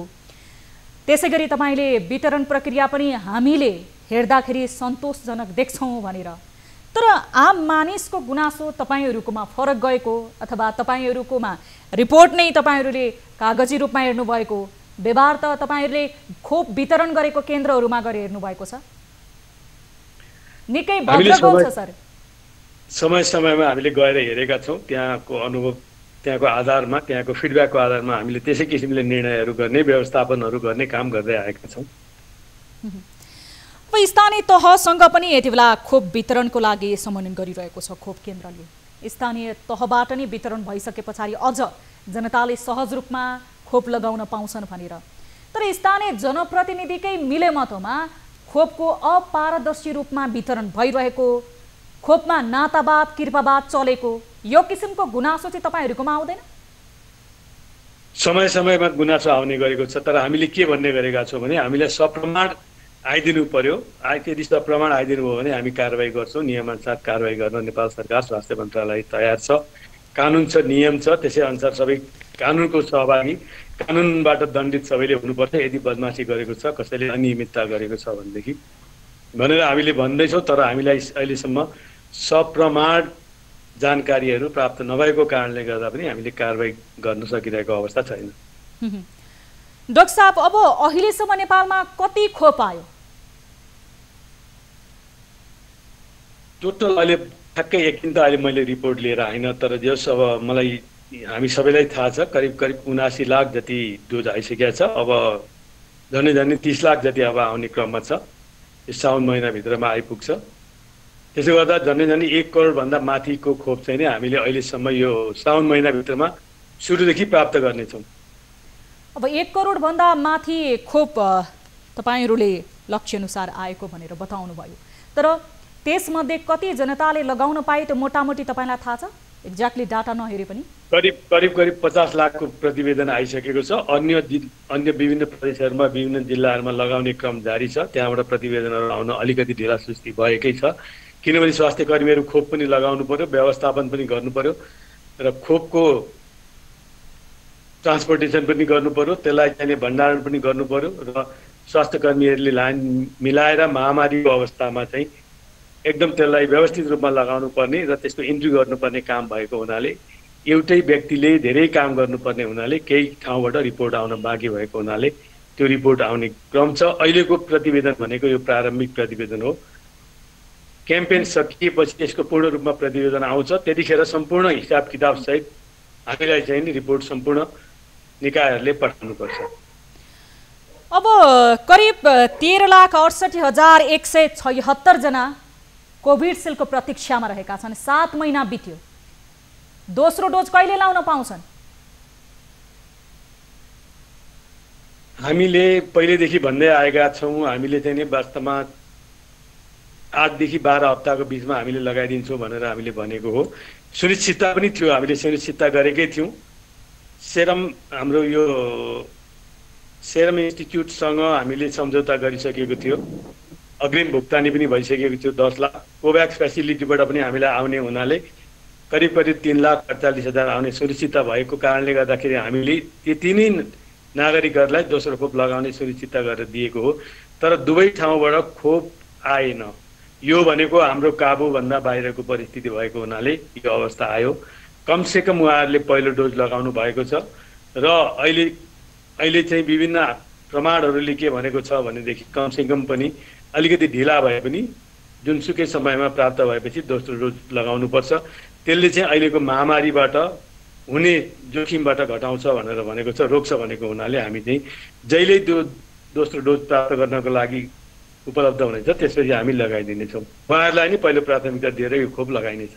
त्यसै गरी तपाईँले वितरण प्रक्रिया पनि हामीले हेर्दाखेरि सन्तोषजनक देख्छौँ भनेर। तर आम मानिसको गुनासो तपाईँहरूकोमा फरक गएको अथवा तपाईँहरूकोमा रिपोर्ट नै तपाईँहरूले कागजी रूपमा हेर्नुभएको, व्यवहार त तपाईहरूले खोप वितरण गरेको केन्द्रहरूमा गएर हेर्नु भएको छ, निकै भद्रगोल छ सर। समय समयमा हामीले गएर हेरेका छौँ। त्यहाँको अनुभव, त्यहाँको आधारमा, त्यहाँको फिडब्याकको आधारमा हामीले त्यसै किसिमले निर्णयहरू गर्ने, व्यवस्थापनहरू गर्ने काम गर्दै आएका छौँ। अब स्थानीय तहसँग पनि यति बेला खोप वितरणको लागि समन्वय गरिरहेको छ खोप केन्द्रले। स्थानीय तहबाट नै वितरण भइसके पछाडि अझ जनताले सहज रूपमा खोप लगाउन पाउँछन् भनेर। तर स्थानीय जनप्रतिनिधिकै मिलेमतोमा खोपको अपारदर्शी रूपमा वितरण भइरहेको, खोपमा नातावाद कृपावाद चलेको, यो किसिमको गुनासो चाहिँ तपाईँहरूकोमा आउँदैन? समय समयमा गुनासो आउने गरेको छ, तर हामीले के भन्ने गरेका छौँ भने हामीलाई सप्रमाण आइदिनु पर्यो। यदि सप्रमाण आइदिनु भयो भने हामी कारवाही गर्छौँ। नियमअनुसार कारवाही गर्न नेपाल सरकार, स्वास्थ्य मन्त्रालय तयार छ। कानुन छ, नियम छ, त्यसै अनुसार सबै कानुनको सहभागी, कानुनबाट दण्डित सबैले हुनुपर्छ। यदि बदमासी गरेको छ, कसैले अनियमितता गरेको छ भनेदेखि भनेर हामीले भन्दैछौँ। तर हामीलाई अहिलेसम्म सप्रमाण जानकारीहरू प्राप्त नभएको कारणले गर्दा पनि हामीले कारवाही गर्न सकिरहेको अवस्था छैन। डाक्टर साहब, अब अहिलेसम्म नेपालमा कति खोप आयो? टोटल अहिले ठ्याक्कै एकदिन त अहिले मैले रिपोर्ट लिएर आइन, तर जस अब मलाई हामी सबैलाई थाहा छ करिब 79 लाख जति डोज आइसकेको छ। अब झन्डै 30 लाख जति अब आउने क्रममा छ। यो साउन महिनाभित्रमा आइपुग्छ। त्यसले गर्दा झन्डै 1 करोडभन्दा माथिको खोप चाहिँ नि हामीले अहिलेसम्म यो साउन महिनाभित्रमा सुरुदेखि प्राप्त गर्नेछौँ। अब 1 करोडभन्दा माथि खोप तपाईँहरूले लक्ष्यअनुसार आएको भनेर बताउनु भयो, तर त्यसमध्ये कति जनताले लगाउन पाए त्यो मोटामोटी तपाईँलाई थाहा छ? एक्ज्याक्टली डाटा नहेरे पनि करिब 50 लाखको प्रतिवेदन आइसकेको छ। अन्य विभिन्न प्रदेशहरूमा विभिन्न जिल्लाहरूमा लगाउने क्रम जारी छ। त्यहाँबाट प्रतिवेदनहरू आउन अलिकति ढिला सुस्ती भएकै छ, किनभने स्वास्थ्य कर्मीहरू खोप पनि लगाउनु पर्यो, व्यवस्थापन पनि गर्नु पर्यो र खोपको ट्रान्सपोर्टेसन पनि गर्नु पर्यो, त्यसलाई चाहिने भण्डारण पनि गर्नु पर्यो र स्वास्थ्य कर्मीहरूले लाइन मिलाएर महामारीको अवस्थामा चाहिँ एकदम त्यसलाई व्यवस्थित रूपमा लगाउनु पर्ने र त्यसको इन्ट्री गर्नुपर्ने काम भएको हुनाले एउटै व्यक्तिले धेरै काम गर्नुपर्ने हुनाले केही ठाउँबाट रिपोर्ट आउन बाँकी भएको हुनाले त्यो रिपोर्ट आउने क्रम छ। अहिलेको प्रतिवेदन भनेको यो प्रारम्भिक प्रतिवेदन हो। क्याम्पेन सकिएपछि यसको पूर्ण रूपमा प्रतिवेदन आउँछ, त्यतिखेर सम्पूर्ण हिसाब किताब सहित हामीलाई चाहिँ नि रिपोर्ट सम्पूर्ण निकायहरूले पठाउनुपर्छ। अब करिब 13,68,176 जना कोभिडसिल्डको प्रतीक्षामा रहेका छन्। 7 महिना बित्यो, दोस्रो डोज कहिले लाउन पाउँछन्? हामीले पहिलेदेखि भन्दै आएका छौँ, हामीले चाहिँ नि वास्तवमा 8 देखि 12 हप्ताको बिचमा हामीले लगाइदिन्छौँ भनेर हामीले भनेको हो। सुनिश्चितता पनि थियो, हामीले सुनिश्चितता गरेकै थियौँ। हाम्रो यो सेरम इन्स्टिच्युटसँग हामीले सम्झौता गरिसकेको थियो, अग्रिम भुक्तानी पनि भइसकेको थियो 10 लाख। कोभ्याक्स फेसिलिटीबाट पनि हामीलाई आउने हुनाले करिब 3,48,000 आउने सुनिश्चितता भएको कारणले गर्दाखेरि हामीले त्यति नै नागरिकहरूलाई दोस्रो खोप लगाउने सुनिश्चितता गरेर दिएको हो। तर दुवै ठाउँबाट खोप आएन। यो भनेको हाम्रो काबुभन्दा बाहिरको परिस्थिति भएको हुनाले यो अवस्था आयो। कमसेकम उहाँहरूले पहिलो डोज लगाउनु भएको छ र अहिले चाहिँ विभिन्न प्रमाणहरूले के भनेको छ भनेदेखि कमसेकम पनि अलिकति ढिला भए पनि जुनसुकै समयमा प्राप्त भएपछि दोस्रो डोज लगाउनुपर्छ। त्यसले चाहिँ अहिलेको महामारीबाट हुने जोखिमबाट घटाउँछ भनेर भनेको छ, रोक्छ भनेको हुनाले हामी चाहिँ जहिल्यै दोस्रो डोज प्राप्त गर्नको लागि उपलब्ध हुनेछ त्यसपछि हामी लगाइदिनेछौँ। उहाँहरूलाई नि पहिलो प्राथमिकता दिएर यो खोप लगाइनेछ।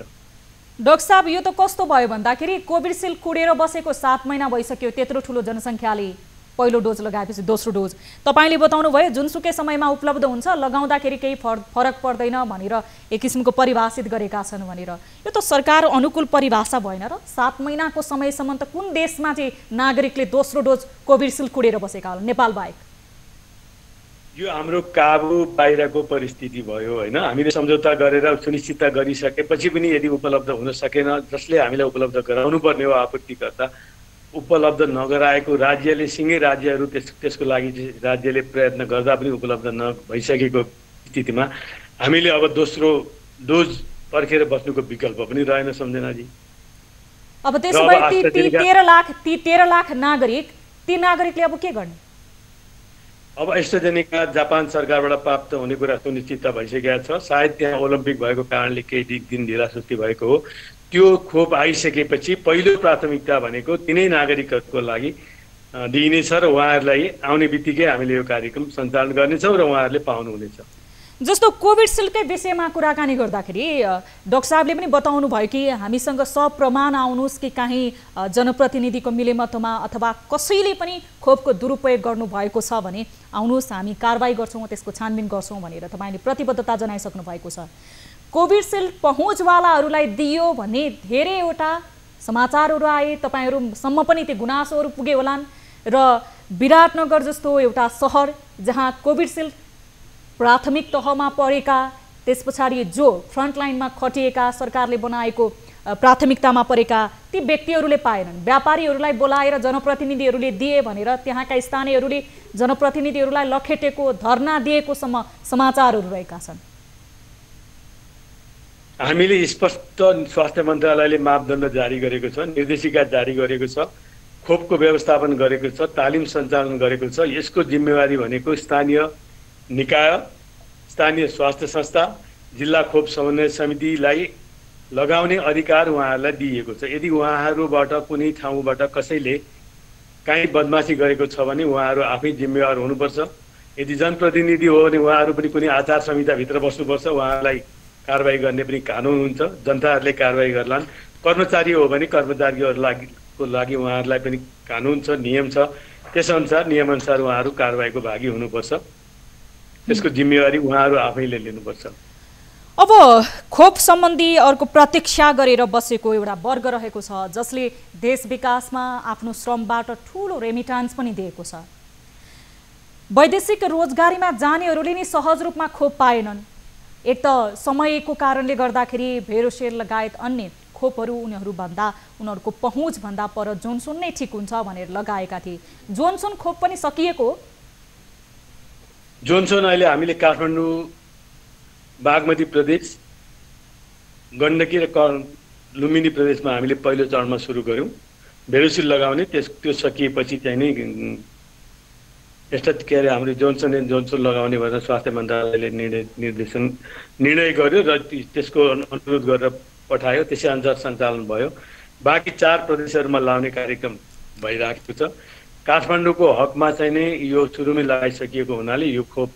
डाक्टर साहब, यो त कस्तो भयो भन्दाखेरि कोभिडसिल्ड कुडेर बसेको 7 महिना भइसक्यो, त्यत्रो ठुलो जनसङ्ख्याले पहिलो डोज लगाएपछि दोस्रो डोज तपाईँले बताउनु भयो जुनसुकै समयमा उपलब्ध हुन्छ, लगाउँदाखेरि केही फरक पर्दैन भनेर एक किसिमको परिभाषित गरेका छन् भनेर। यो त सरकार अनुकूल परिभाषा भएन र? 7 महिनाको समयसम्म त कुन देशमा चाहिँ नागरिकले दोस्रो डोज कोभिडसिल्ड कुडेर बसेका होला नेपाल बाहेक? यो हाम्रो काबु बाहिरको परिस्थिति भयो होइन। हामीले सम्झौता गरेर सुनिश्चितता गरिसकेपछि पनि यदि उपलब्ध हुन सकेन, जसले हामीलाई उपलब्ध गराउनु पर्ने हो आपूर्तिकर्ता, उपलब्ध नगराएको राज्यले सिँगै राज्यहरू त्यसको लागि राज्यले प्रयत्न गर्दा पनि उपलब्ध नभइसकेको स्थितिमा हामीले अब दोस्रो डोज पर्खेर बस्नुको विकल्प पनि रहेन सम्झनाजी। अब त्यसो भए ती 13 लाख नागरिक, ती नागरिकले अब के गर्ने? अब एस्ट्राजेनेका जापान सरकारबाट प्राप्त हुने कुरा सुनिश्चित भइसकेको छ। सायद त्यहाँ ओलम्पिक भएको कारणले केही दिन ढिला सुस्ती भएको हो। त्यो खोप आइसकेपछि पहिलो प्राथमिकता भनेको तिनै नागरिकहरूको लागि दिइनेछ र उहाँहरूलाई आउने बित्तिकै हामीले यो कार्यक्रम सञ्चालन गर्नेछौँ र उहाँहरूले पाउनुहुनेछ। जस्तो कोभिडसिल्डकै विषयमा कुराकानी गर्दाखेरि डाक्टर साहबले पनि बताउनु भयो कि हामीसँग सप्रमाण आउनुहोस् कि काहीँ जनप्रतिनिधिको मिलेमतोमा अथवा कसैले पनि खोपको दुरुपयोग गर्नुभएको छ भने आउनुहोस्, हामी कारबाही गर्छौँ, त्यसको छानबिन गर्छौँ भनेर तपाईँले प्रतिबद्धता जनाइसक्नु भएको छ। कोभिडसिल्ड पहुँचवालाहरूलाई दियो भन्ने धेरैवटा समाचारहरू आए, तपाईँहरूसम्म पनि त्यो गुनासोहरू पुगे होलान् र विराटनगर जस्तो एउटा सहर जहाँ कोभिडसिल्ड प्राथमिक तहमा परेका, त्यस पछाडि जो फ्रन्टलाइनमा खटिएका सरकारले बनाएको प्राथमिकतामा परेका ती व्यक्तिहरूले पाएनन्। व्यापारीहरूलाई बोलाएर जनप्रतिनिधिहरूले दिए भनेर त्यहाँका स्थानीयहरूले जनप्रतिनिधिहरूलाई लखेटेको, धरना दिएकोसम्म समाचारहरू रहेका छन्। हामीले स्पष्ट स्वास्थ्य मन्त्रालयले मापदण्ड जारी गरेको छ, निर्देशिका जारी गरेको छ। खोपको व्यवस्थापन गरेको छ, तालिम सञ्चालन गरेको छ। यसको जिम्मेवारी भनेको स्थानीय निकाय, स्थानीय स्वास्थ्य संस्था, जिल्ला खोप समन्वय समितिलाई लगाउने अधिकार उहाँहरूलाई दिइएको छ। यदि उहाँहरूबाट कुनै ठाउँबाट कसैले काहीँ बदमासी गरेको छ भने उहाँहरू आफै जिम्मेवार हुनुपर्छ। यदि जनप्रतिनिधि हो भने उहाँहरू पनि कुनै आचार संहिताभित्र बस्नुपर्छ, उहाँहरूलाई कारबाही गर्ने पनि कानुन हुन्छ, जनताहरूले कारबाही गर्लान्। कर्मचारी हो भने कर्मचारीहरूको लागि उहाँहरूलाई पनि कानुन छ, नियम छ, त्यसअनुसार नियमअनुसार उहाँहरू कारबाहीको भागी हुनुपर्छ। त्यसको जिम्मेवारी उहाँहरू आफैले लिनुपर्छ। अब खोप सम्बन्धी अर्को प्रतीक्षा गरेर बसेको एउटा वर्ग रहेको छ जसले देश विकासमा आफ्नो श्रमबाट ठूलो रेमिटान्स पनि दिएको छ। वैदेशिक रोजगारीमा जानेहरूले नि सहज रूपमा खोप पाएनन्। एक त समयको कारणले गर्दाखेरि भेरोसेल लगायत अन्य खोपहरू उनीहरूको पहुँचभन्दा पर जोन्सन नै ठिक हुन्छ भनेर लगाएका थिए। जोन्सन खोप पनि सकिएको हो। जोन्सन अहिले हामीले काठमाडौँ, बागमती प्रदेश, गण्डकी र लुम्बिनी प्रदेशमा हामीले पहिलो चरणमा सुरु गर्यौँ। भेरोसिल लगाउने त्यो सकिएपछि चाहिँ नै हाम्रो जोन्सन एन्ड जोन्सन लगाउने भनेर स्वास्थ्य मन्त्रालयले निर्णय गर्यो र त्यसको अनुरोध गरेर पठायो। त्यसै अनुसार सञ्चालन भयो। बाँकी 4 प्रदेशहरूमा लाउने कार्यक्रम भइराखेको छ। काठमाडौँको हकमा चाहिँ नै यो सुरुमै लगाइसकिएको हुनाले यो खोप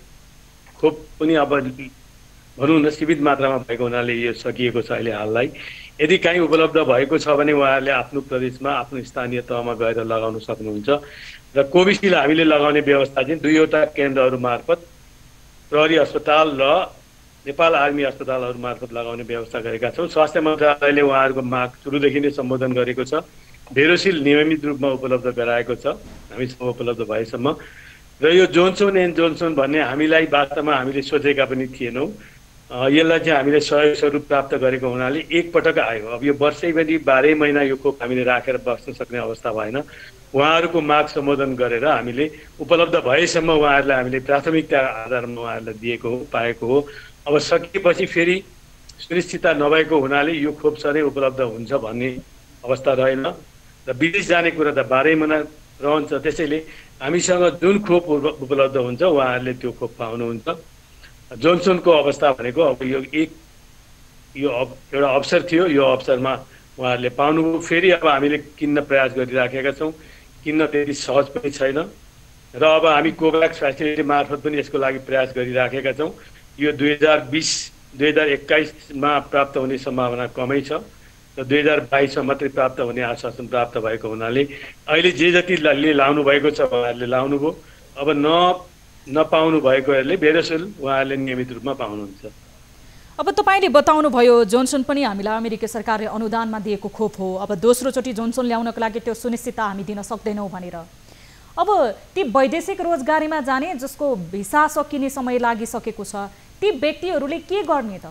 पनि अब भनौँ न सीमित मात्रामा भएको हुनाले यो सकिएको छ अहिले हाललाई। यदि काहीँ उपलब्ध भएको छ भने उहाँहरूले आफ्नो प्रदेशमा आफ्नो स्थानीय तहमा गएर लगाउन सक्नुहुन्छ। र कोभिसिल्ड हामीले लगाउने व्यवस्था चाहिँ 2वटा केन्द्रहरू मार्फत प्रहरी अस्पताल र नेपाल आर्मी अस्पतालहरू मार्फत लगाउने व्यवस्था गरेका छौँ। स्वास्थ्य मन्त्रालयले उहाँहरूको माग सुरुदेखि नै सम्बोधन गरेको छ। भेरोसिल नियमित रूपमा उपलब्ध गराएको छ हामीसँग उपलब्ध भएसम्म। र यो जोन्सन एन्ड जोन्सन भन्ने हामीलाई वास्तवमा हामीले सोचेका पनि थिएनौँ। यसलाई चाहिँ हामीले सहयोग स्वरूप प्राप्त गरेको हुनाले एकपटक आयो। अब यो वर्षैभरि 12 महिना यो खोप हामीले राखेर बस्न सक्ने अवस्था भएन। उहाँहरूको माग सम्बोधन गरेर हामीले उपलब्ध भएसम्म उहाँहरूलाई हामीले प्राथमिकता आधारमा उहाँहरूलाई दिएको हो, पाएको हो। अब सकिएपछि फेरि सुनिश्चितता नभएको हुनाले यो खोप सधैँ उपलब्ध हुन्छ भन्ने अवस्था रहेन र विदेश जाने कुरा त 12 महिना रहन्छ। त्यसैले हामीसँग जुन खोप उपलब्ध हुन्छ उहाँहरूले त्यो खोप पाउनुहुन्छ। जोन्सनको अवस्था भनेको अब यो एउटा अवसर थियो। यो अवसरमा उहाँहरूले पाउनुभयो। फेरि अब हामीले किन्न प्रयास गरिराखेका छौँ। किन्न त्यति सहज पनि छैन र अब हामी कोभ्याक्स फेसिलिटी मार्फत पनि यसको लागि प्रयास गरिराखेका छौँ। यो 2020-2021मा प्राप्त हुने सम्भावना कमै छ र 2022मा मात्रै प्राप्त हुने आश्वासन प्राप्त भएको हुनाले अहिले जे जतिले लाउनु भएको छ उहाँहरूले लाउनुभयो। अब नपाउनु भएकोहरूले भेरोसिल उहाँहरूले नियमित रूपमा पाउनुहुन्छ। अब तपाईँले बताउनुभयो जोन्सन पनि हामीलाई अमेरिकी सरकारले अनुदानमा दिएको खोप हो। अब दोस्रोचोटि जोन्सन ल्याउनको लागि त्यो सुनिश्चितता हामी दिन सक्दैनौँ भनेर अब ती वैदेशिक रोजगारीमा जाने जसको भिसा सकिने समय लागिसकेको छ ती व्यक्तिहरूले के गर्ने त?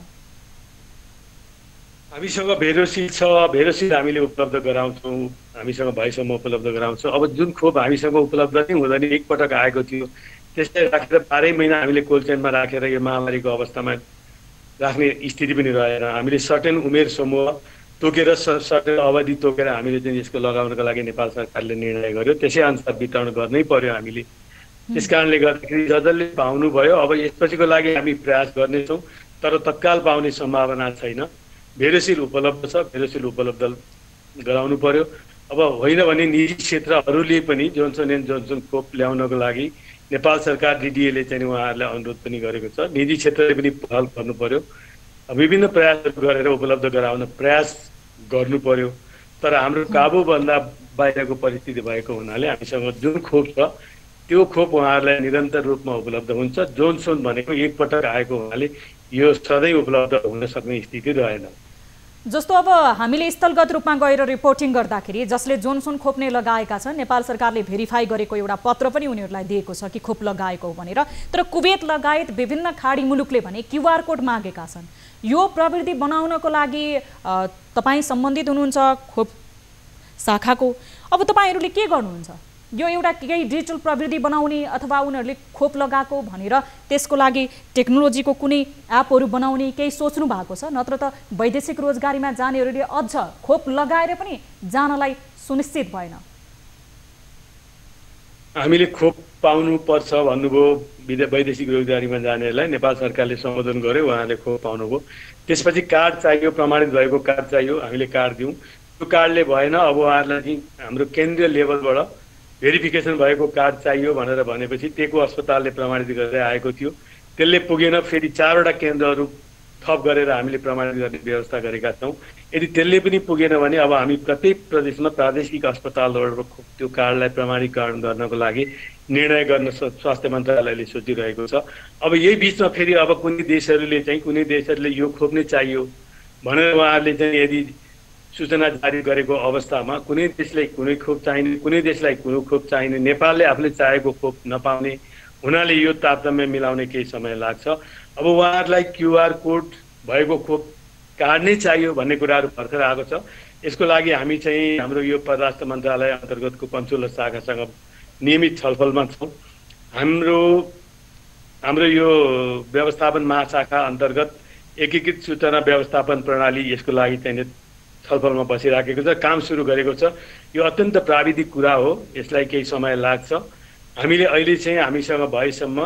हामीसँग भेरोसिल छ। भेरोसिल हामीले उपलब्ध गराउँछौँ। हामीसँग भएसम्म उपलब्ध गराउँछौँ। अब जुन खोप हामीसँग उपलब्ध नै हुँदैन, एकपटक आएको थियो, त्यसलाई राखेर 12 महिना हामीले कोल्ड चेनमा राखेर यो महामारीको अवस्थामा राख्ने स्थिति पनि रहेन। हामीले सर्टेन उमेर समूह तोकेर सर्टेन अवधि तोकेर हामीले चाहिँ यसको लगाउनको लागि नेपाल सरकारले निर्णय गर्यो। त्यसै अनुसार वितरण गर्नै पर्यो हामीले। त्यस कारणले गर्दाखेरि जसले पाउनुभयो अब यसपछिको लागि हामी प्रयास गर्नेछौँ, तर तत्काल पाउने सम्भावना छैन। भेरोसिल उपलब्ध छ। भेरोसिल उपलब्ध गराउनु पर्यो। अब होइन भने निजी क्षेत्रहरूले पनि जोन्सन एन्ड जोन्सन खोप ल्याउनको लागि नेपाल सरकार डिडिएले चाहिँ उहाँहरूलाई अनुरोध पनि गरेको छ। निजी क्षेत्रले पनि पहल गर्नु पर्यो। विभिन्न प्रयासहरू गरेर उपलब्ध गराउन प्रयास गर्नु पर्यो। तर हाम्रो काबुभन्दा बाहिरको परिस्थिति भएको हुनाले हामीसँग जुन खोप छ त्यो खोप उहाँहरूलाई निरन्तर रूपमा उपलब्ध हुन्छ। जोन्सन भनेको एकपटक आएको हुनाले यो सधैँ उपलब्ध हुन सक्ने स्थिति रहेन। जस्तो अब हामीले स्थलगत रूपमा गएर रिपोर्टिङ गर्दाखेरि जसले जोन्सन खोप नै लगाएका छन् नेपाल सरकारले भेरिफाई गरेको एउटा पत्र पनि उनीहरूलाई दिएको छ कि खोप लगाएको हो भनेर। तर कुवेत लगायत विभिन्न खाडी मुलुकले भने क्युआर कोड मागेका छन्। यो प्रवृत्ति बनाउनको लागि तपाईँ सम्बन्धित हुनुहुन्छ खोप शाखाको। अब तपाईँहरूले के गर्नुहुन्छ? यो एउटा केही डिजिटल प्रवृत्ति बनाउने अथवा उनीहरूले खोप लगाएको भनेर त्यसको लागि टेक्नोलोजीको कुनै एपहरू बनाउने केही सोच्नु भएको छ? नत्र त वैदेशिक रोजगारीमा जानेहरूले अझ खोप लगाएर पनि जानलाई सुनिश्चित भएन। हामीले खोप पाउनुपर्छ भन्नुभयो वैदेशिक रोजगारीमा जानेहरूलाई नेपाल सरकारले सम्बोधन गर्यो, उहाँले खोप पाउनुभयो। त्यसपछि कार्ड चाहियो, प्रमाणित भएको कार्ड चाहियो, हामीले कार्ड दियौँ। त्यो कार्डले भएन, अब उहाँहरूलाई हाम्रो केन्द्रीय लेभलबाट भेरिफिकेसन भएको कार्ड चाहियो भनेर भनेपछि टेको अस्पतालले प्रमाणित गरेर आएको थियो, त्यसले पुगेन। फेरि 4वटा केन्द्रहरू थप गरेर हामीले प्रमाणित गर्ने व्यवस्था गरेका छौँ। यदि त्यसले पनि पुगेन भने अब हामी प्रत्येक प्रदेशमा प्रादेशिक अस्पतालबाट त्यो कार्डलाई प्रमाणीकरण गर्नको लागि निर्णय गर्न स्वास्थ्य मन्त्रालयले सोचिरहेको छ। अब यही बिचमा फेरि अब कुनै देशहरूले यो खोप नै चाहियो भनेर उहाँहरूले चाहिँ यदि सूचना जारी गरेको अवस्थामा कुनै देशलाई कुनै खोप चाहिने, कुनै देशलाई कुनै खोप चाहिने, नेपालले आफूले चाहेको खोप नपाउने हुनाले यो तारतम्य मिलाउने केही समय लाग्छ। अब उहाँहरूलाई क्युआर कोड भएको खोप कार्ड नै चाहियो भन्ने कुराहरू भर्खर आएको छ। यसको लागि हामी चाहिँ हाम्रो यो परराष्ट्र मन्त्रालय अन्तर्गतको कन्सुलर शाखासँग नियमित छलफलमा छौँ। हाम्रो यो व्यवस्थापन महाशाखा अन्तर्गत एकीकृत सूचना व्यवस्थापन प्रणाली यसको लागि चाहिँ छलफलमा बसिराखेको छ, काम सुरु गरेको छ। यो अत्यन्त प्राविधिक कुरा हो, यसलाई केही समय लाग्छ। हामीले अहिले चाहिँ हामीसँग भएसम्म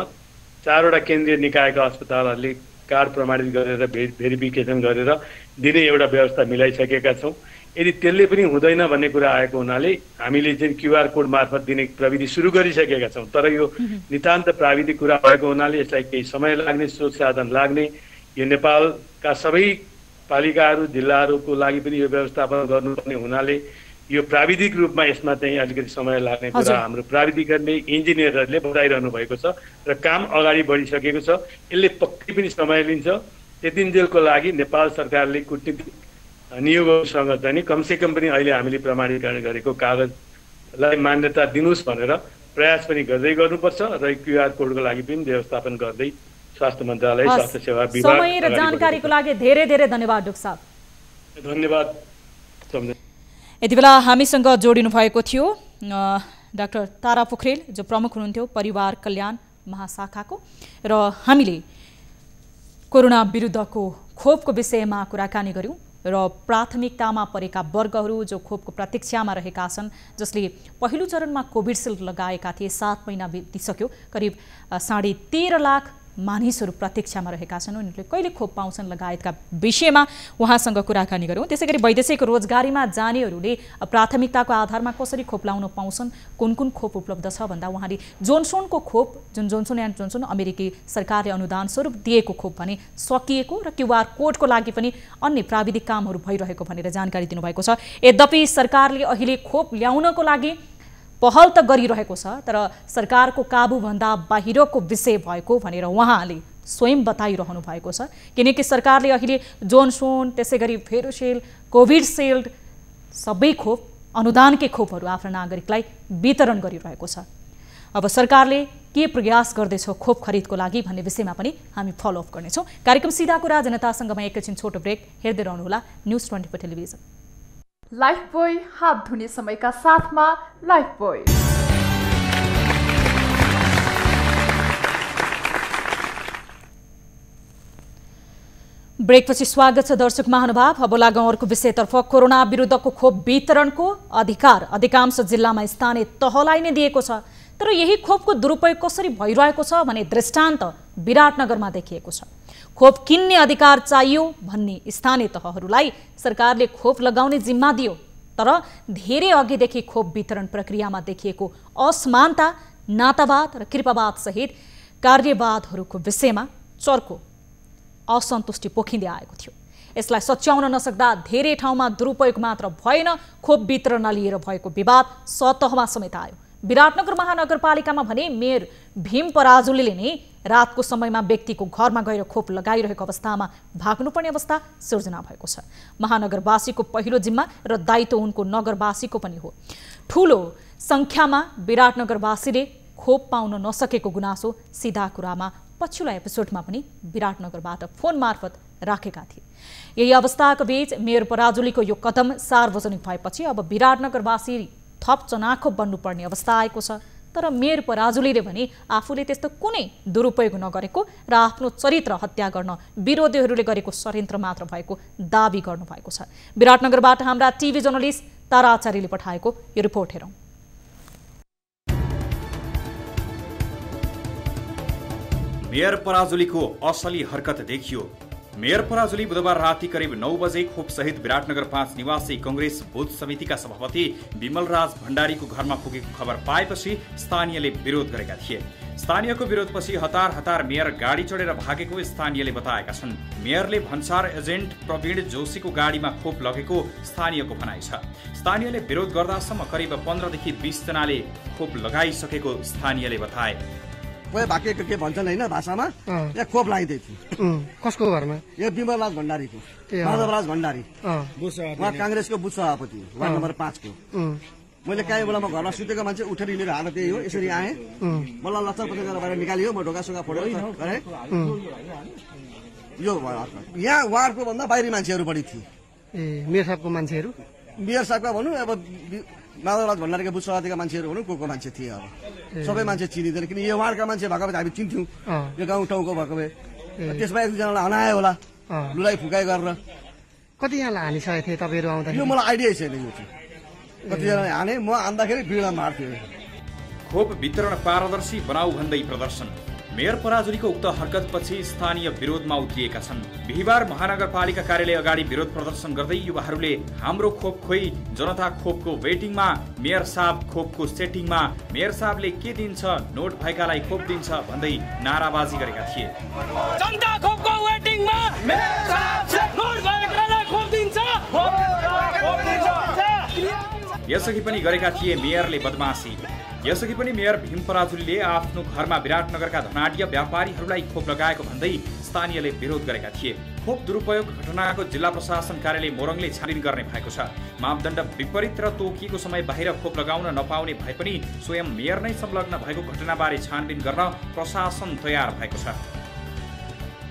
4वटा केन्द्रीय निकायका अस्पतालहरूले कार्ड प्रमाणित गरेर भेरिफिकेसन गरेर दिने एउटा व्यवस्था मिलाइसकेका छौँ। यदि त्यसले पनि हुँदैन भन्ने कुरा आएको हुनाले हामीले चाहिँ क्युआर कोड मार्फत दिने प्रविधि सुरु गरिसकेका छौँ। तर यो नितान्त प्राविधिक कुरा भएको हुनाले यसलाई केही समय लाग्ने, स्रोत साधन लाग्ने, यो नेपालका सबै पालिकाहरू जिल्लाहरूको लागि पनि यो व्यवस्थापन गर्नुपर्ने हुनाले यो प्राविधिक रूपमा यसमा चाहिँ अलिकति समय लाग्ने कुरा हाम्रो प्राविधिक गर्ने इन्जिनियरहरूले बताइरहनु भएको छ र काम अगाडि बढिसकेको छ। यसले पक्कै पनि समय लिन्छ। त्यतिन्जेलको लागि नेपाल सरकारले कूटनीतिक नियोगसँग चाहिँ कमसेकम पनि अहिले हामीले प्रमाणीकरण गरेको कागजलाई मान्यता दिनुहोस् भनेर प्रयास पनि गर्दै गर्नुपर्छ र क्युआर कोडको लागि पनि व्यवस्थापन गर्दै स्वास्थ्य मन्त्रालय, स्वास्थ्य सेवा विभाग। समय र जानकारीको लागि धेरै धेरै धन्यवाद डाक्टर साहब। धन्यवाद। यति बेला हामीसँग जोडिनु भएको थियो डाक्टर तारा पोखरेल, जो प्रमुख हुनुहुन्थ्यो परिवार कल्याण महाशाखाको, र हामीले कोरोना विरुद्धको खोपको विषयमा कुराकानी गर्यौं र प्राथमिकतामा परेका वर्गहरू जो खोपको प्रतीक्षामा रहेका छन्, जसले पहिलो चरणमा कोभिडसिल्ड लगाएका थिए, 7 महिना बितिसक्यो, करिब 13.5 लाख मानिसहरू प्रतीक्षामा रहेका छन्, उनीहरूले कहिले खोप पाउँछन् लगायतका विषयमा उहाँसँग कुराकानी गऱ्यौँ। त्यसैगरी वैदेशिक रोजगारीमा जानेहरूले प्राथमिकताको आधारमा कसरी खोप लाउन पाउँछन्, कुन कुन खोप उपलब्ध छ भन्दा उहाँले जोनसोनको खोप, जुन जोनसन एन्ड जोनसन अमेरिकी सरकारले अनुदान स्वरूप दिएको खोप भने सकिएको र क्युआर कोडको लागि पनि अन्य प्राविधिक कामहरू भइरहेको भनेर जानकारी दिनुभएको छ। यद्यपि सरकारले अहिले खोप ल्याउनको लागि पहल त गरिरहेको छ, तर सरकारको काबुभन्दा बाहिरको विषय भएको भनेर उहाँले स्वयं बताइरहनु भएको छ। किनकि सरकारले अहिले जोनसोन, त्यसैगरी फेरोसेल, कोभिडसिल्ड सबै खोप, अनुदानकै खोपहरू आफ्ना नागरिकलाई वितरण गरिरहेको छ। अब सरकारले के प्रयास गर्दैछ खोप खरिदको लागि भन्ने विषयमा पनि हामी फलोअप गर्नेछौँ। कार्यक्रम सीधा कुरा जनतासँगमा एकैछिन छोटो ब्रेक हेर्दै रहनुहोला न्युज 24 टेलिभिजन। लाइफबोय हात धुने समयका साथमा लाइफबोय। ब्रेकपछि स्वागत छ दर्शक महानुभाव। अब लागौँ अर्को विषयतर्फ। कोरोना विरुद्धको खोप वितरणको अधिकार अधिकांश जिल्लामा स्थानीय तहलाई नै दिएको छ, तर यही खोपको दुरुपयोग कसरी भइरहेको छ भने दृष्टान्त विराटनगरमा देखिएको छ। खोप किन्ने अधिकार चाहियो भन्ने स्थानीय तहहरूलाई सरकारले खोप लगाउने जिम्मा दियो, तर धेरै अघिदेखि खोप वितरण प्रक्रियामा देखिएको असमानता, नातावाद र कृपावाद सहित कार्यवादहरूको विषयमा चर्को असन्तुष्टि पोखिँदै आएको थियो। यसलाई सच्याउन नसक्दा धेरै ठाउँमा दुरुपयोग मात्र भएन, खोप वितरणलाई लिएर भएको विवाद सतहमा समेत आयो। विराटनगर महानगरपालिकामा भने मेयर भीम पराजुलीले नै रातको समयमा व्यक्तिको घरमा गएर खोप लगाइरहेको अवस्थामा भाग्नुपर्ने अवस्था सिर्जना भएको छ। महानगरवासीको पहिलो जिम्मा र दायित्व उनको नगरवासीको पनि हो। ठूलो संख्यामा विराटनगरवासीले खोप पाउन नसकेको गुनासो सिधा कुरामा पछिल्लो एपिसोडमा पनि विराटनगरबाट फोन मार्फत राखेका थिए। यही अवस्थाको बीच मेयर पराजुलीको यो कदम सार्वजनिक भएपछि अब विराटनगरवासी थप चनाखो बन्नुपर्ने अवस्था आएको छ। तर मेयर पराजुलीले भने आफूले त्यस्तो कुनै दुरुपयोग नगरेको र आफ्नो चरित्र हत्या गर्न विरोधीहरूले गरेको षड्यन्त्र मात्र भएको दाबी गर्नुभएको छ। विराटनगरबाट हाम्रा टिभी जर्नलिस्ट तारा आचार्यले पठाएको यो रिपोर्ट हेरौँ। मेयर पराजुलीको असली हरकत देखियो। मेयर पराजुली बुधबार राति करिब 9 बजे खोप सहित विराटनगर 5 निवासी कंग्रेस बुथ समितिका सभापति विमल राज भण्डारीको घरमा पुगेको खबर पाएपछि स्थानीयले विरोध गरेका थिए। स्थानीयको विरोधपछि हतार हतार मेयर गाडी चढेर भागेको स्थानीयले बताएका छन्। मेयरले भन्सार एजेन्ट प्रवीण जोशीको गाडीमा खोप लगेको स्थानीयको भनाइ छ। स्थानीयले विरोध गर्दासम्म करिब 15 देखि 20 जनाले खोप लगाइसकेको स्थानीयले बताए। कोही भाके के भन्छन् हैन भाषामा यहाँ खोप लगाइदै थियो। कसको घरमा? यो विमल राज भण्डारीको, माधवराज भण्डारी, उहाँ कांग्रेसको बुथ सभापति वार्ड नम्बर 5 को। मैले काहीँ बेला म घरमा सुतेको मान्छे उठेर हिँडेर हालत त्यही हो। यसरी आएँ, मलाई लच्चर पच्चर गरेर बाहिर निकालियो। म ढोका सोका फोडेर गरे। यो यहाँ वार्डको भन्दा बाहिरी मान्छेहरू बढी थिए। मेयर साहबको मान्छेहरू, मेयर साहबका भनौँ अब माधवराज भण्डारीको बुथ सभापतिका मान्छेहरू भनौँ को मान्छे थिए। अब सबै मान्छे चिनिँदैन, किन यो वार्डका मान्छे भएको भए हामी चिन्थ्यौँ। यो गाउँ ठाउँको भएको भए त्यसमा एक दुईजनालाई हनायो होला, लुलाइ फुकाइ गरेर। कतिजनालाई हानिसकेको थिए तपाईँहरू आउँदा? यो मलाई आइडिया छैन। यो चाहिँ कतिजनाले हाने, म आउँदाखेरि भिडमा मार्थ्यो। खोप वितरण पारदर्शी बनाऊ भन्दै प्रदर्शन। मेयर पराजुलीको उक्त हरकतपछि स्थानीय विरोधमा उत्रिएका छन्। बिहिबार महानगरपालिका कार्यालय अगाडि विरोध प्रदर्शन गर्दै युवाहरूले हाम्रो खोप खोइ, जनता खोपको वेटिङमा, मेयर साहब खोपको सेटिङमा, मेयर साहबले के दिन्छ, नोट भएकालाई खोप दिन्छ भन्दै नाराबाजी गरेका थिए। जनता खोपको वेटिङमा, मेयर साहबले नोट भएकालाई खोप दिन्छ। यसअघि पनि गरेका थिए मेयरले बदमासी। यसअघि पनि मेयर भीम पराजुलीले आफ्नो घरमा विराटनगरका धनाढ्य व्यापारीहरूलाई खोप लगाएको भन्दै स्थानीयले विरोध गरेका थिए। खोप दुरुपयोग घटनाको जिल्ला प्रशासन कार्यालय मोरङले छानबिन गर्ने भएको छ। मापदण्ड विपरीत र तोकिएको समय बाहिर खोप लगाउन नपाउने भए पनि स्वयं मेयर नै संलग्न भएको घटनाबारे छानबिन गर्न प्रशासन तयार भएको छ।